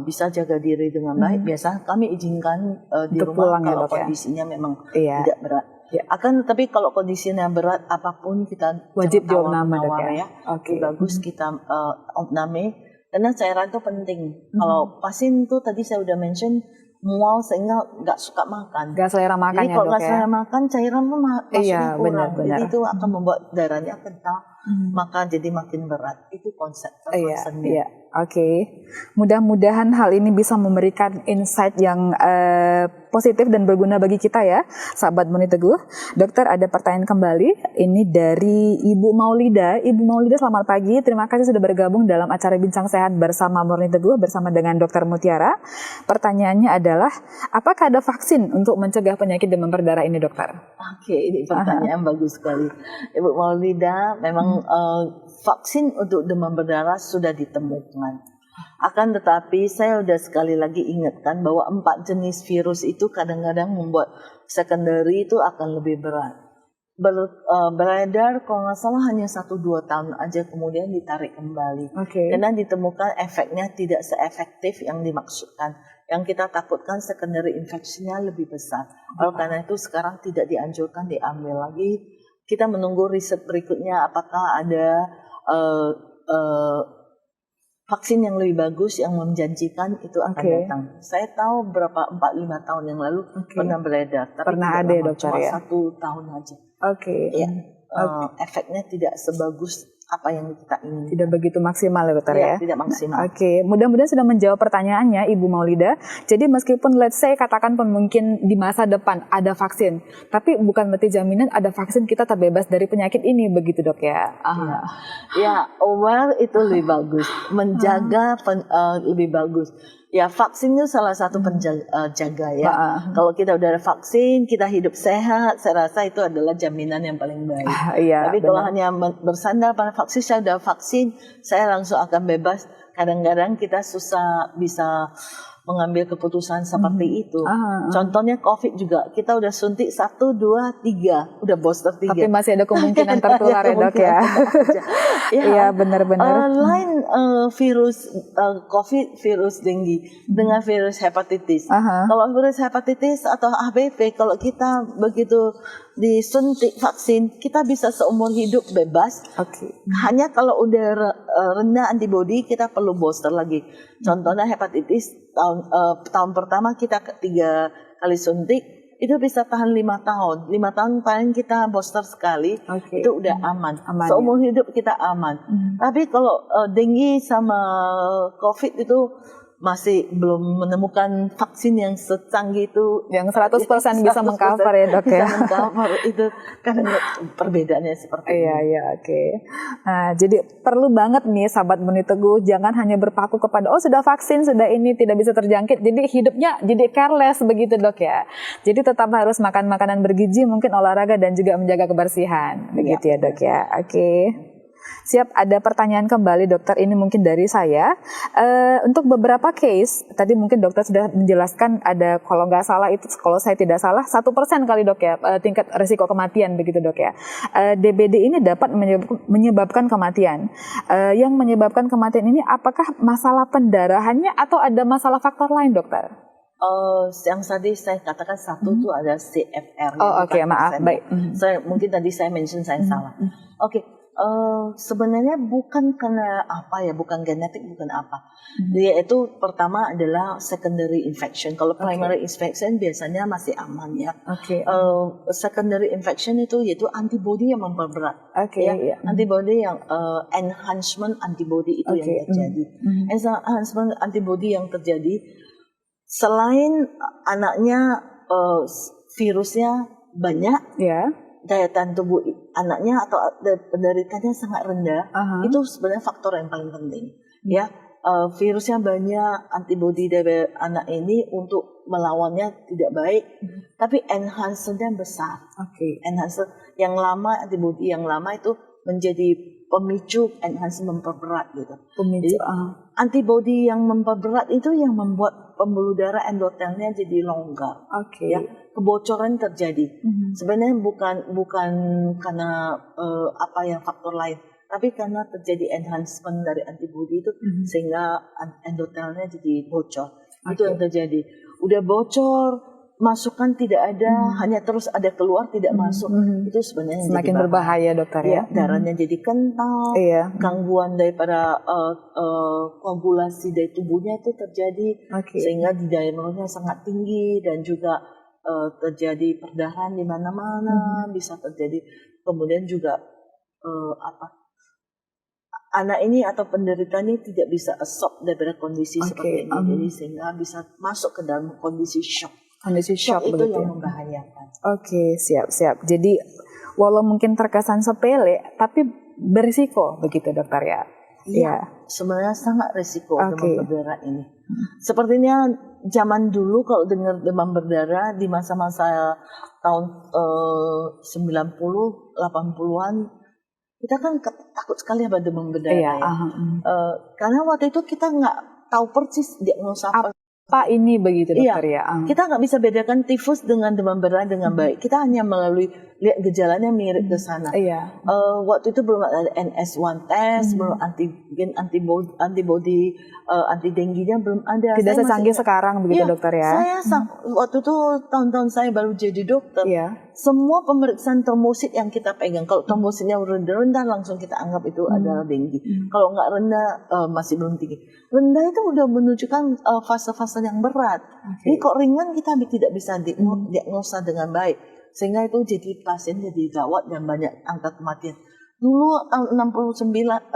bisa jaga diri dengan baik. Biasa kami izinkan di untuk rumah pulang, kalau ya, kondisinya memang tidak berat. Akan tetapi kalau kondisinya berat apapun kita wajib diopname ya. Bagus kita opname karena cairan itu penting. Kalau pasien itu tadi saya udah mention mual sehingga nggak suka makan. Nggak selera makan. Jadi kalau nggak selera makan, cairan pun masuknya kurang. Benar. Jadi itu akan membuat darahnya kental, maka jadi makin berat. Itu konsep permasalahannya. Mudah-mudahan hal ini bisa memberikan insight yang positif dan berguna bagi kita ya, sahabat Murni Teguh. Dokter, ada pertanyaan kembali. Ini dari Ibu Maulida. Ibu Maulida, selamat pagi. Terima kasih sudah bergabung dalam acara Bincang Sehat bersama Murni Teguh bersama dengan Dokter Mutiara. Pertanyaannya adalah, apakah ada vaksin untuk mencegah penyakit demam berdarah ini, dokter? Ini pertanyaan bagus sekali. Ibu Maulida, memang vaksin untuk demam berdarah sudah ditemukan. Akan tetapi saya sudah sekali lagi ingatkan bahwa 4 jenis virus itu kadang-kadang membuat secondary itu akan lebih berat. Beredar kalau nggak salah hanya 1-2 tahun aja kemudian ditarik kembali. Karena ditemukan efeknya tidak seefektif yang dimaksudkan. Yang kita takutkan secondary infeksinya lebih besar. Oleh karena itu sekarang tidak dianjurkan diambil lagi. Kita menunggu riset berikutnya apakah ada vaksin yang lebih bagus yang menjanjikan itu akan datang. Saya tahu berapa 4-5 tahun yang lalu pernah beredar, tapi pernah ada dokter cuma ya? 1 tahun aja. Efeknya tidak sebagus apa yang kita inginkan. Tidak begitu maksimal ya dokter ya? Tidak maksimal. Mudah-mudahan sudah menjawab pertanyaannya Ibu Maulida. Jadi meskipun let's say katakan mungkin di masa depan ada vaksin, tapi bukan berarti jaminan ada vaksin kita terbebas dari penyakit ini, begitu dok ya? Aware itu lebih bagus, menjaga lebih bagus. Ya, vaksin itu salah satu penjaga ya. Kalau kita udah ada vaksin, kita hidup sehat, saya rasa itu adalah jaminan yang paling baik. Tapi kalau hanya bersandar pada vaksin, saya udah vaksin, saya langsung akan bebas. Kadang-kadang kita susah bisa mengambil keputusan seperti itu. Ah, Contohnya COVID juga, kita udah suntik 1, 2, 3, udah booster 3. Tapi masih ada kemungkinan tertular ya dok ya. Iya benar-benar. Lain virus COVID, virus dengue dengan virus hepatitis. Kalau virus hepatitis atau HPV, kalau kita begitu disuntik vaksin, kita bisa seumur hidup bebas. Hanya kalau udah rendah antibodi, kita perlu booster lagi. Contohnya hepatitis, tahun pertama kita 3 kali suntik, itu bisa tahan 5 tahun. 5 tahun paling kita booster sekali, itu udah aman. Seumur hidup kita aman. Tapi kalau dengue sama COVID itu masih belum menemukan vaksin yang secanggih itu. Yang 100% bisa mengcover ya dok ya. Bisa mengcover itu, karena perbedaannya seperti ini. Iya, oke. Nah, jadi perlu banget nih sahabat Muni Teguh, jangan hanya berpaku kepada, oh sudah vaksin, sudah ini tidak bisa terjangkit. Jadi hidupnya jadi careless begitu dok ya. Jadi tetap harus makan makanan bergizi, mungkin olahraga dan juga menjaga kebersihan. Begitu ya dok ya, oke. Siap, ada pertanyaan kembali dokter, ini mungkin dari saya. Untuk beberapa case, tadi mungkin dokter sudah menjelaskan ada, kalau nggak salah itu, kalau saya tidak salah 1% kali dok ya, tingkat risiko kematian begitu dok ya. DBD ini dapat menyebabkan kematian. Yang menyebabkan kematian ini apakah masalah pendarahannya atau ada masalah faktor lain dokter? Yang tadi saya katakan satu itu ada CFR. Oke, maaf, baik. Mungkin tadi saya mention saya salah. Sebenarnya bukan karena apa ya, bukan genetik, bukan apa. Dia itu pertama adalah secondary infection. Kalau primary infection biasanya masih aman ya. Secondary infection itu yaitu antibody yang memperberat. Antibody yang enhancement antibody itu yang terjadi. Enhancement antibody yang terjadi selain anaknya virusnya banyak. Daya tahan tubuh anaknya atau penderitanya sangat rendah, itu sebenarnya faktor yang paling penting. Ya, virusnya banyak, antibodi dari anak ini untuk melawannya tidak baik, tapi enhancernya besar. Enhancer yang lama, antibodi yang lama itu menjadi pemicu enhancer memperberat gitu. Jadi antibodi yang memperberat itu yang membuat pembuluh darah endotelnya jadi longgar. Ya, kebocoran terjadi. Sebenarnya bukan karena faktor lain, tapi karena terjadi enhancement dari antibodi itu sehingga endotelnya jadi bocor. Itu yang terjadi. Udah bocor, masukan tidak ada, hanya terus ada keluar tidak masuk. Itu sebenarnya semakin berbahaya dokter ya. Darahnya jadi kental, gangguan daripada koagulasi dari tubuhnya itu terjadi, sehingga di diameternya sangat tinggi dan juga terjadi perdarahan di mana-mana, bisa terjadi. Kemudian juga anak ini atau penderita ini tidak bisa absorb daripada kondisi seperti ini, jadi sehingga bisa masuk ke dalam kondisi shock. Shock itu yang membahayakan. Siap. Jadi walau mungkin terkesan sepele, tapi berisiko begitu dokter ya? Iya, sebenarnya sangat risiko demam berdarah ini. Sepertinya zaman dulu kalau dengar demam berdarah di masa-masa tahun 90, 80-an, kita kan takut sekali sama demam berdarah karena waktu itu kita nggak tahu persis diagnosa apa ini begitu dokter ya. Kita nggak bisa bedakan tifus dengan demam berdarah dengan baik. Kita hanya melalui lihat gejalanya mirip ke sana. Waktu itu belum ada NS1 test, belum antigen, antibody, anti dengue-nya belum ada. Tidak secanggih sekarang begitu dokter ya. Saya waktu itu tahun-tahun saya baru jadi dokter. Semua pemeriksaan trombosit yang kita pegang, kalau trombositnya rendah langsung kita anggap itu adalah dengue. Kalau nggak rendah masih belum tinggi. Rendah itu udah menunjukkan fase-fase yang berat. Jadi kok ringan kita tidak bisa diagnosa dengan baik. Sehingga itu jadi pasien jadi gawat dan banyak angka kematian. Dulu tahun 68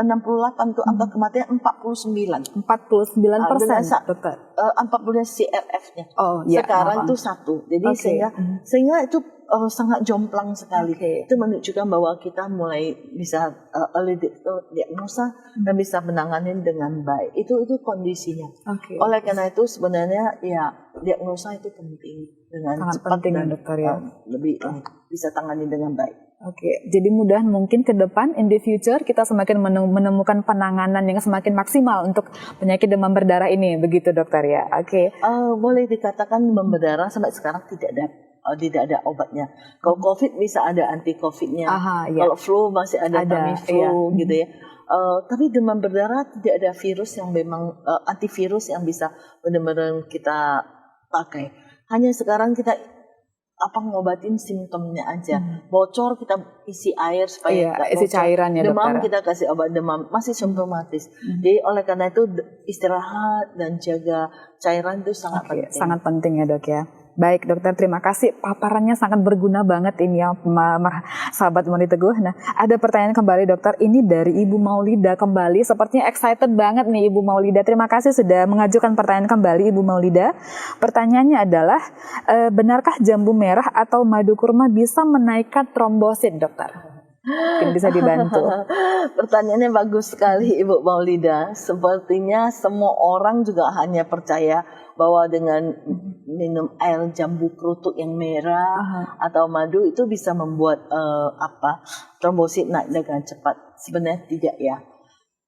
tuh angka kematian 49%. 49% dokter. 40 CRF-nya. Sekarang itu 1. Jadi sehingga itu sangat jomplang sekali. Itu menunjukkan bahwa kita mulai bisa early diagnosa dan bisa menangani dengan baik. Itu kondisinya. Oleh karena itu sebenarnya ya diagnosa itu penting dengan sangat cepat penting dan dokter ya. Lebih bisa tangani dengan baik. Oke, jadi mudah mungkin ke depan in the future kita semakin menemukan penanganan yang semakin maksimal untuk penyakit demam berdarah ini, begitu dokter ya? Oke. Boleh dikatakan demam berdarah sampai sekarang tidak ada obatnya. Kalau COVID bisa ada anti COVID-nya. Ya. Kalau flu masih ada Tamiflu iya. gitu ya. Tapi demam berdarah tidak ada virus yang memang antivirus yang bisa benar-benar kita pakai. Hanya sekarang kita ngobatin simptomnya aja. Bocor kita isi air supaya isi cairan ya demam dokter. kita kasih obat demam masih simptomatis. Jadi oleh karena itu istirahat dan jaga cairan itu sangat penting. Sangat penting ya dok ya. Baik dokter, terima kasih, paparannya sangat berguna banget ini ya sahabat Moni Teguh. Nah, ada pertanyaan kembali dokter, ini dari Ibu Maulida kembali, sepertinya excited banget nih Ibu Maulida. Terima kasih sudah mengajukan pertanyaan kembali Ibu Maulida. Pertanyaannya adalah, benarkah jambu merah atau madu kurma bisa menaikkan trombosit dokter? Mungkin bisa dibantu. Pertanyaannya bagus sekali Ibu Maulida. Sepertinya semua orang juga hanya percaya bahwa dengan minum air jambu kerutuk yang merah atau madu itu bisa membuat trombosit naik dengan cepat. Sebenarnya tidak ya.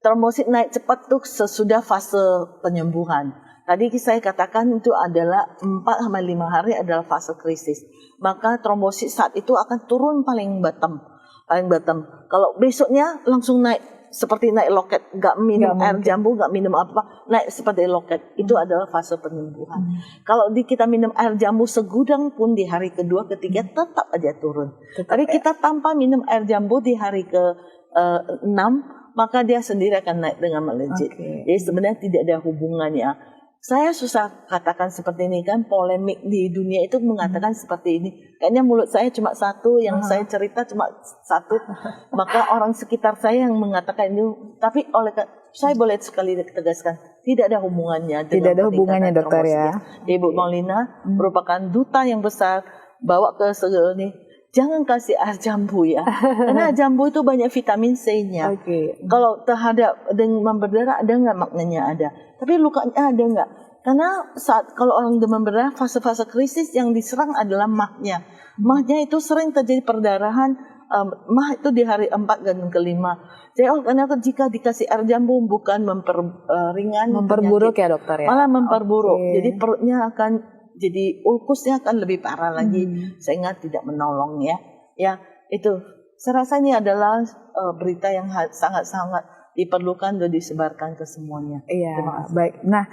Trombosit naik cepat tuh sesudah fase penyembuhan. Tadi saya katakan itu adalah 4-5 hari adalah fase krisis. Maka trombosit saat itu akan turun paling bottom. Kalau besoknya langsung naik seperti naik loket, nggak minum air jambu, nggak minum apa, naik seperti loket. Itu adalah fase penyembuhan. Kalau kita minum air jambu segudang pun di hari kedua, ketiga tetap aja turun. Tapi kita tanpa minum air jambu di hari ke-6, maka dia sendiri akan naik dengan melejit. Jadi sebenarnya tidak ada hubungannya. Saya susah katakan seperti ini kan, polemik di dunia itu mengatakan seperti ini. Kayaknya mulut saya cuma satu, yang saya cerita cuma satu. Maka orang sekitar saya yang mengatakan itu. Tapi saya boleh sekali tegaskan, tidak ada hubungannya dengan tidak ada hubungannya dokter ya. Ibu Maulina merupakan duta yang besar, bawa ke segala. Jangan kasih air jambu ya, karena jambu itu banyak vitamin C-nya. Kalau terhadap demam berdarah ada nggak maknanya ada, tapi lukanya ada nggak? Karena kalau orang demam berdarah fase-fase krisis yang diserang adalah mahnya. Mahnya itu sering terjadi perdarahan. Mah itu di hari 4 dan ke-5. Jadi karena jika dikasih air jambu bukan memperringan, memperburuk ya dokter ya. Malah memperburuk. Jadi perutnya akan jadi ulkusnya akan lebih parah lagi sehingga tidak menolong ya. Ya, itu saya rasa ini adalah berita yang sangat-sangat diperlukan dan disebarkan ke semuanya. Iya, baik. Nah,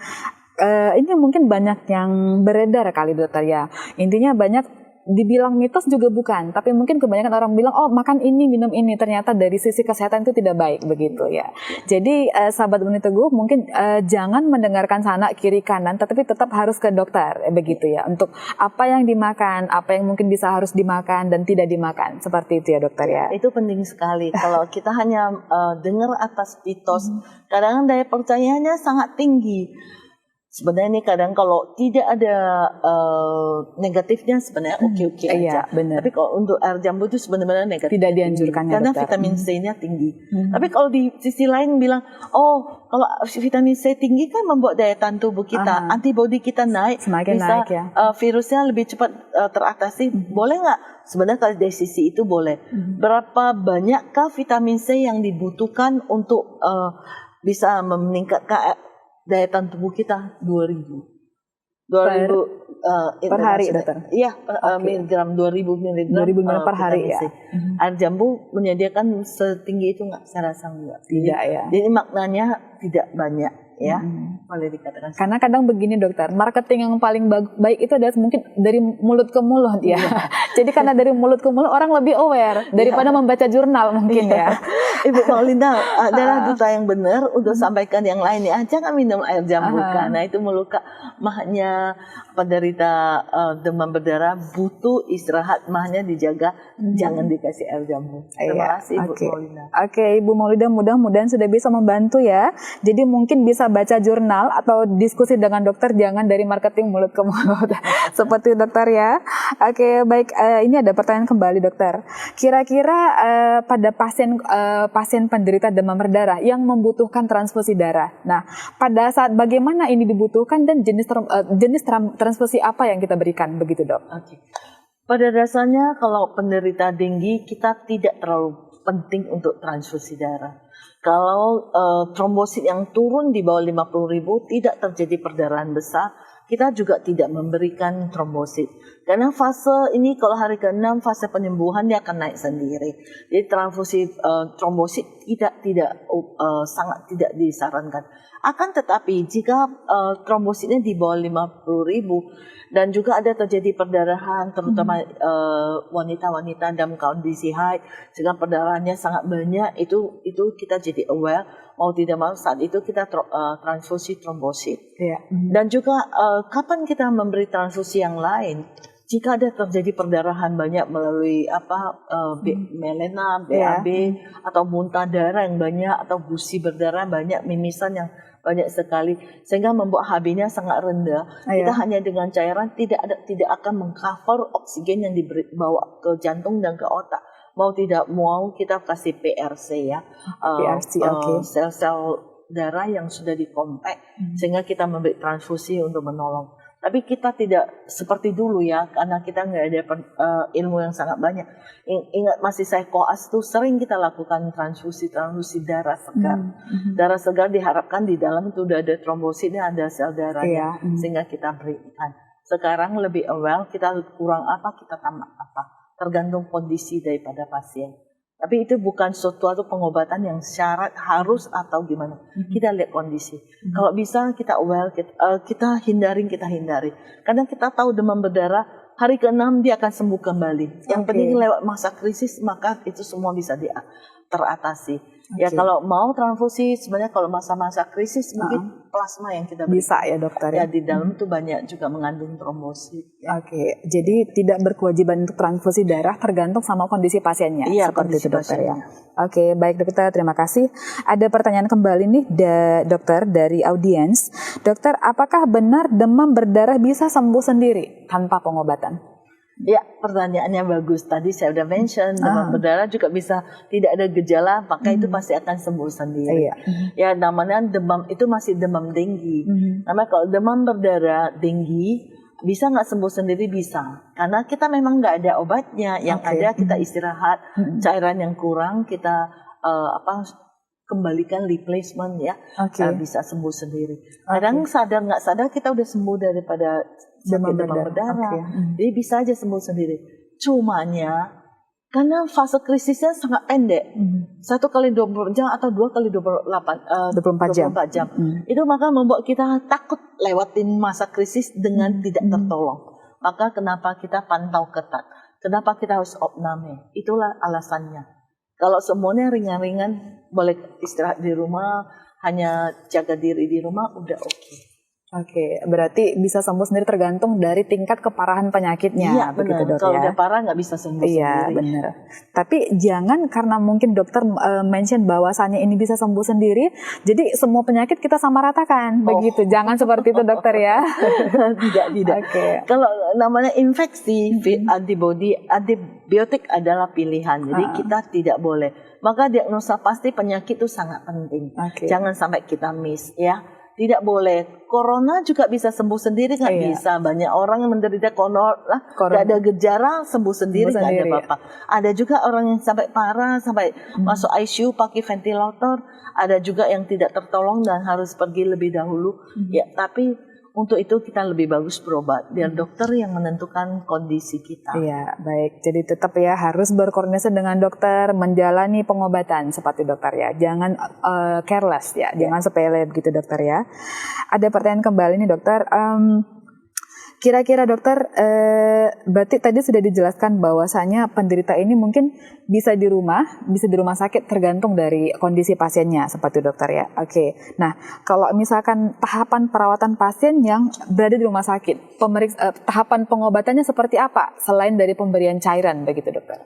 ini mungkin banyak yang beredar kali dokter ya. Intinya banyak dibilang mitos juga bukan, tapi mungkin kebanyakan orang bilang oh makan ini minum ini, ternyata dari sisi kesehatan itu tidak baik begitu ya. Jadi sahabat Moni Teguh mungkin jangan mendengarkan sana kiri kanan, tetapi tetap harus ke dokter begitu ya, untuk apa yang dimakan, apa yang mungkin bisa harus dimakan dan tidak dimakan, seperti itu ya dokter ya. Itu penting sekali. Kalau kita hanya dengar atas mitos, kadang daya percayaannya sangat tinggi. Sebenarnya ini kadang kalau tidak ada negatifnya sebenarnya oke-oke aja. Benar. Tapi kalau untuk air jambu itu sebenarnya negatif. Tidak dianjurkan ya karena dokter. vitamin C-nya tinggi. Tapi kalau di sisi lain bilang, oh kalau vitamin C tinggi kan membuat daya tahan tubuh kita, antibodi kita naik, semakin bisa naik ya. Virusnya lebih cepat teratasi. Boleh nggak? Sebenarnya kalau dari sisi itu boleh. Berapa banyakkah vitamin C yang dibutuhkan untuk bisa meningkatkan daya tahan tubuh kita? 2000 per hari dokter. Iya, miligram 2000 miligram per hari ya. Air jambu menyediakan setinggi itu nggak? Saya rasa enggak. Tidak ya. Jadi maknanya tidak banyak ya. Boleh dikatakan. Karena kadang begini dokter, marketing yang paling baik itu adalah mungkin dari mulut ke mulut ya. Jadi karena dari mulut ke mulut orang lebih aware daripada membaca jurnal mungkin ya. Ibu Maulina adalah duta yang benar untuk sampaikan yang lain ya. Jangan minum air jambu karena itu meluka mahnya. Penderita demam berdarah butuh istirahat, mahnya dijaga, jangan dikasih air jambu. Terima kasih Ibu Maulina. Oke, Ibu Maulida, mudah-mudahan sudah bisa membantu ya. Jadi mungkin bisa baca jurnal atau diskusi dengan dokter, jangan dari marketing mulut ke mulut. Seperti dokter ya. Oke, baik, ini ada pertanyaan kembali dokter. Kira-kira pada pasien penderita demam berdarah yang membutuhkan transfusi darah. Nah, pada saat bagaimana ini dibutuhkan dan jenis transfusi apa yang kita berikan begitu dok? Pada dasarnya kalau penderita denggi kita tidak terlalu penting untuk transfusi darah. Kalau trombosit yang turun di bawah 50.000 tidak terjadi perdarahan besar, kita juga tidak memberikan trombosit. Karena fase ini kalau hari ke-6 fase penyembuhan dia akan naik sendiri. Jadi transfusi trombosit sangat tidak disarankan. Akan tetapi jika trombositnya di bawah 50.000 dan juga ada terjadi perdarahan, terutama wanita-wanita dalam kondisi haid, sehingga perdarahannya sangat banyak, itu kita jadi aware, mau tidak mau saat itu kita transfusi trombosit. Dan juga kapan kita memberi transfusi yang lain? Jika ada terjadi perdarahan banyak melalui melena, BAB, atau muntah darah yang banyak, atau gusi berdarah banyak, mimisan yang banyak sekali, sehingga membuat HB-nya sangat rendah. Kita hanya dengan cairan tidak akan mengcover oksigen yang dibawa ke jantung dan ke otak. Mau tidak mau kita kasih PRC ya, sel-sel darah yang sudah dikompak, sehingga kita memberi transfusi untuk menolong. Tapi kita tidak seperti dulu ya, karena kita nggak ada ilmu yang sangat banyak. Ingat masih saya koas tuh sering kita lakukan transfusi darah segar. Darah segar diharapkan di dalam itu udah ada trombositnya, ada sel darahnya, sehingga kita berikan. Sekarang lebih aware, kita kurang apa, kita tambah apa, tergantung kondisi daripada pasien. Tapi itu bukan suatu pengobatan yang syarat harus atau gimana. Kita lihat kondisi. Kalau bisa kita aware, kita hindari. Karena kita tahu demam berdarah, hari ke-6 dia akan sembuh kembali. Yang penting lewat masa krisis, maka itu semua bisa teratasi. Ya kalau mau transfusi, sebenarnya kalau masa-masa krisis mungkin plasma yang kita berikan. Bisa ya dokter ya? Ya di dalam itu banyak juga mengandung trombosit. Ya. Jadi tidak berkewajiban untuk transfusi darah tergantung sama kondisi pasiennya. Iya, seperti kondisi itu dokter pasiennya. ya. Baik dokter, terima kasih. Ada pertanyaan kembali nih dokter dari audiens. Dokter, apakah benar demam berdarah bisa sembuh sendiri tanpa pengobatan? Ya, pertanyaannya bagus. Tadi saya udah mention, demam berdarah juga bisa tidak ada gejala, maka itu pasti akan sembuh sendiri. Ya, namanya demam itu masih demam denggi. Namanya kalau demam berdarah denggi, bisa nggak sembuh sendiri? Bisa. Karena kita memang nggak ada obatnya. Yang ada kita istirahat, cairan yang kurang kita kembalikan replacement ya, bisa sembuh sendiri. Kadang sadar nggak sadar kita udah sembuh daripada demam berdarah. Jadi bisa aja sembuh sendiri. Cumanya karena fase krisisnya sangat pendek, 1 kali 24 jam atau 2 kali 24 jam. Itu maka membuat kita takut lewatin masa krisis dengan tidak tertolong. Maka kenapa kita pantau ketat? Kenapa kita harus opname? Itulah alasannya. Kalau semuanya ringan-ringan, boleh istirahat di rumah, hanya jaga diri di rumah, udah oke. Berarti bisa sembuh sendiri tergantung dari tingkat keparahan penyakitnya. Iya benar, kalau udah parah nggak bisa sembuh sendiri. Iya benar. Tapi jangan karena mungkin dokter mention bahwasannya ini bisa sembuh sendiri, jadi semua penyakit kita samaratakan, begitu. Jangan seperti itu dokter ya. Tidak. Kalau namanya infeksi, antibiotik adalah pilihan, jadi kita tidak boleh. Maka diagnosa pasti penyakit itu sangat penting. Jangan sampai kita miss ya. Tidak boleh. Corona juga bisa sembuh sendiri, nggak bisa. Banyak orang yang menderita corona, nggak ada gejala, sembuh sendiri, nggak ada apa-apa. Ada juga orang yang sampai parah, sampai masuk ICU pakai ventilator. Ada juga yang tidak tertolong dan harus pergi lebih dahulu. Ya, tapi untuk itu kita lebih bagus berobat, biar dokter yang menentukan kondisi kita. Iya, baik. Jadi tetap ya harus berkoordinasi dengan dokter, menjalani pengobatan seperti dokter ya. Jangan careless ya, jangan sepele begitu dokter ya. Ada pertanyaan kembali nih dokter. Kira-kira dokter, berarti tadi sudah dijelaskan bahwasanya penderita ini mungkin bisa di rumah sakit tergantung dari kondisi pasiennya seperti dokter ya. Nah kalau misalkan tahapan perawatan pasien yang berada di rumah sakit, tahapan pengobatannya seperti apa selain dari pemberian cairan begitu dokter?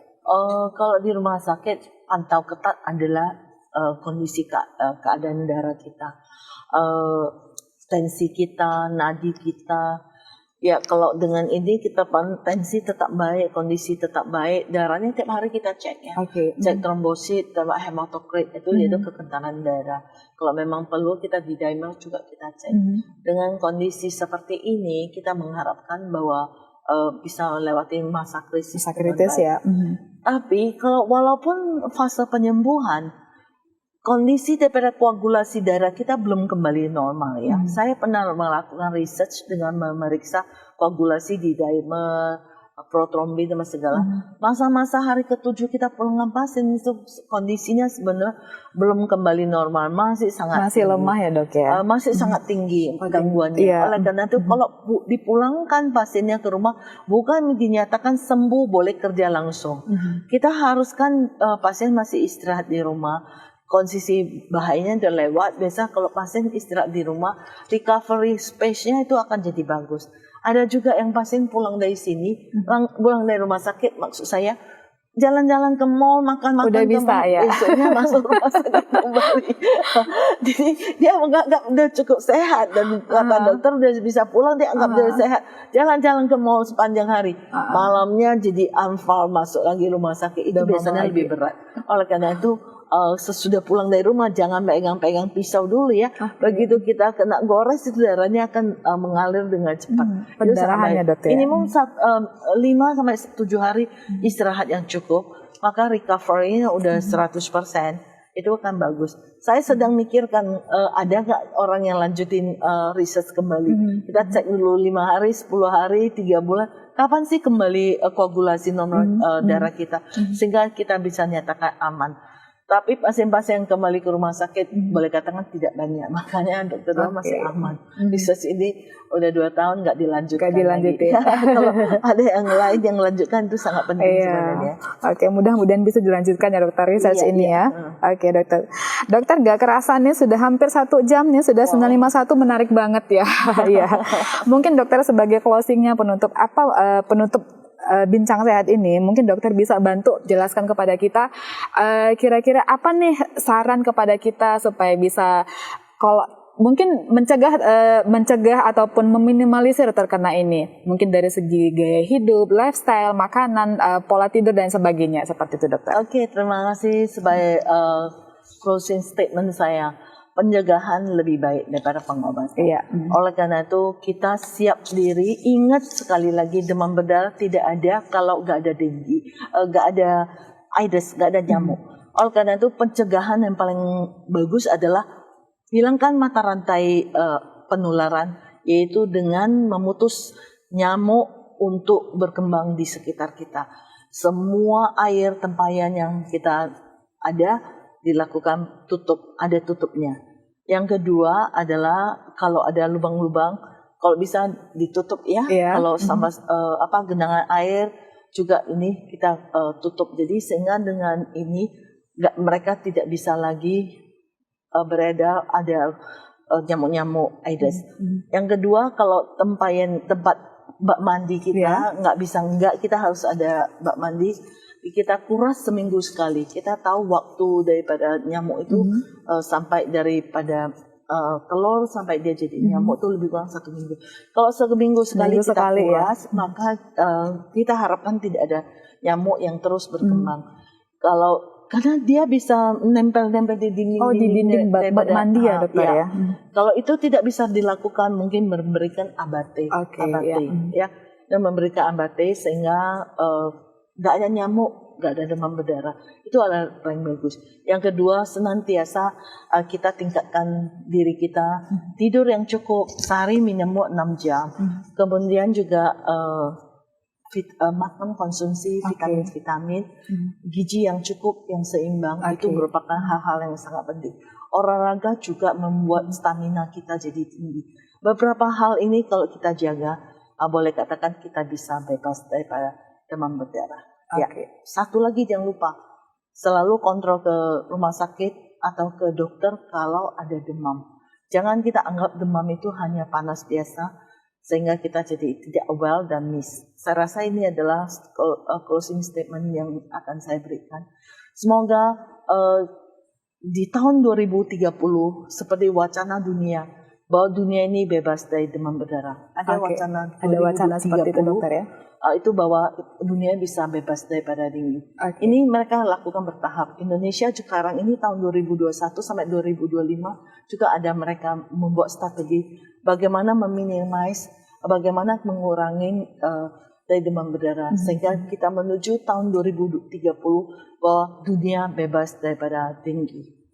Kalau di rumah sakit pantau ketat adalah kondisi keadaan darah kita, tensi kita, nadi kita. Ya kalau dengan ini kita tensi tetap baik, kondisi tetap baik, darahnya tiap hari kita cek ya. Cek trombosit, hematokrit, itu yaitu kekentalan darah. Kalau memang perlu kita di dimer juga kita cek. Dengan kondisi seperti ini kita mengharapkan bahwa bisa lewati masa krisis. Masa kritis ya. Tapi kalau walaupun fase penyembuhan, kondisi daripada koagulasi darah kita belum kembali normal ya. Saya pernah melakukan research dengan memeriksa koagulasi di dimer, protrombin dan segala. Masa-masa hari ke-7 kita pulangkan pasien itu kondisinya sebenarnya belum kembali normal, masih sangat tinggi. Lemah ya dok ya. Masih sangat tinggi gangguannya. Oleh karena itu kalau dipulangkan pasiennya ke rumah bukan dinyatakan sembuh boleh kerja langsung. Kita haruskan pasien masih istirahat di rumah. Kondisi bahayanya udah lewat. Biasa kalau pasien istirahat di rumah, recovery space-nya itu akan jadi bagus. Ada juga yang pasien pulang dari sini, pulang dari rumah sakit, maksud saya jalan-jalan ke mall, makan-makan udah ke bisa mall, ya. besoknya masuk rumah sakit kembali. Jadi dia anggap udah cukup sehat dan kata dokter udah bisa pulang, dia anggap udah sehat. Jalan-jalan ke mall sepanjang hari, malamnya jadi anfal masuk lagi rumah sakit, itu biasanya lebih berat. Oleh karena itu sesudah pulang dari rumah jangan pegang-pegang pisau dulu ya. Begitu kita kena gores itu darahnya akan mengalir dengan cepat. Pendarahannya dok ya. Minimum 5 sampai 7 hari istirahat yang cukup, maka recovery-nya udah 100%. Itu akan bagus. Saya sedang mikirkan ada nggak orang yang lanjutin riset kembali. Kita cek dulu 5 hari, 10 hari, 3 bulan. Kapan sih kembali koagulasi normal darah kita sehingga kita bisa nyatakan aman. Tapi pasien-pasien yang kembali ke rumah sakit boleh katakan tidak banyak, makanya dokter masih aman. Research ini udah 2 tahun nggak dilanjutkan. Kalau ada yang lain yang melanjutkan itu sangat penting sebenarnya. Oke, mudah-mudahan bisa dilanjutkan ya dokter research ini ya. Oke dokter. Dokter nggak kerasa nih sudah hampir 1 jam nih, sudah 951, menarik banget ya. Mungkin dokter sebagai closingnya penutup bincang sehat ini, mungkin dokter bisa bantu jelaskan kepada kita kira-kira apa nih saran kepada kita supaya bisa kalau mungkin mencegah ataupun meminimalisir terkena ini, mungkin dari segi gaya hidup, lifestyle, makanan, pola tidur dan sebagainya, seperti itu dokter. Oke, terima kasih. Sebagai closing statement saya, pencegahan lebih baik daripada pengobatan. Oleh karena itu kita siap diri. Ingat sekali lagi, demam berdarah tidak ada kalau nggak ada dengue, nggak ada Aedes, nggak ada nyamuk. Oleh karena itu pencegahan yang paling bagus adalah hilangkan mata rantai penularan, yaitu dengan memutus nyamuk untuk berkembang di sekitar kita. Semua air tempayan yang kita ada dilakukan ada tutupnya. Yang kedua adalah kalau ada lubang-lubang, kalau bisa ditutup ya. Kalau sampah genangan air juga ini kita tutup. Jadi sehingga dengan ini mereka tidak bisa lagi beredar ada nyamuk-nyamuk Aedes. Yang kedua, kalau tempat bak mandi kita kita harus ada bak mandi. Kita kuras seminggu sekali. Kita tahu waktu daripada nyamuk itu sampai daripada telur sampai dia jadi nyamuk itu lebih kurang 1 minggu. Kalau seminggu sekali kita kuras, maka kita harapkan tidak ada nyamuk yang terus berkembang. Karena dia bisa nempel-nempel di dinding bak mandi ya dokter ya. Kalau itu tidak bisa dilakukan, mungkin memberikan abate, dan memberikan abate sehingga nggak ada nyamuk, nggak ada demam berdarah. Itu adalah paling bagus. Yang kedua, senantiasa kita tingkatkan diri kita, tidur yang cukup, sehari minimum 6 jam. Kemudian juga makan, konsumsi vitamin-vitamin, gizi yang cukup, yang seimbang, itu merupakan hal-hal yang sangat penting. Olahraga juga membuat stamina kita jadi tinggi. Beberapa hal ini kalau kita jaga, boleh katakan kita bisa bebas daripada demam berdarah. Satu lagi jangan lupa, selalu kontrol ke rumah sakit atau ke dokter kalau ada demam. Jangan kita anggap demam itu hanya panas biasa, sehingga kita jadi tidak well dan miss. Saya rasa ini adalah closing statement yang akan saya berikan. Semoga di tahun 2030 seperti wacana dunia, bahwa dunia ini bebas dari demam berdarah. Ada wacana seperti itu dokter ya. Itu bahwa dunia bisa bebas daripada dengue. Ini mereka lakukan bertahap. Indonesia sekarang ini tahun 2021 sampai 2025 juga ada mereka membuat strategi bagaimana meminimais, bagaimana mengurangi dari demam berdarah. Sehingga kita menuju tahun 2030 bahwa dunia bebas daripada dengue.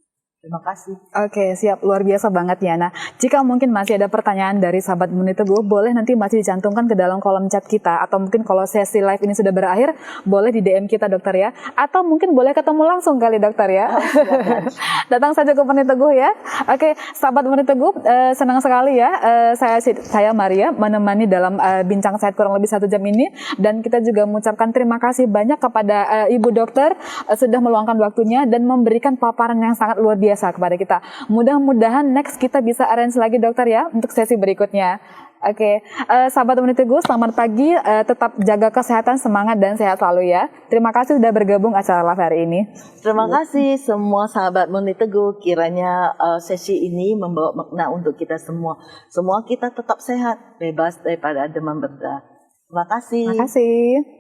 Terima kasih. Oke, siap. Luar biasa banget ya. Nah, jika mungkin masih ada pertanyaan dari sahabat Imunitas Teguh, boleh nanti masih dicantumkan ke dalam kolom chat kita. Atau mungkin kalau sesi live ini sudah berakhir, boleh di DM kita dokter ya. Atau mungkin boleh ketemu langsung kali dokter ya. Datang saja ke Imunitas Teguh ya. Oke, sahabat Imunitas Teguh, senang sekali ya. Saya Maria menemani dalam bincang sehat kurang lebih 1 jam ini. Dan kita juga mengucapkan terima kasih banyak kepada Ibu Dokter sudah meluangkan waktunya dan memberikan paparan yang sangat luar biasa kepada kita. Mudah-mudahan next kita bisa arrange lagi dokter ya untuk sesi berikutnya. Oke, sahabat Imunitas Teguh, selamat pagi, tetap jaga kesehatan, semangat dan sehat selalu ya. Terima kasih sudah bergabung acara live hari ini. Terima kasih semua sahabat Imunitas Teguh, kiranya sesi ini membawa makna untuk kita semua. Semua kita tetap sehat, bebas daripada demam berdarah. Terima kasih. Terima kasih.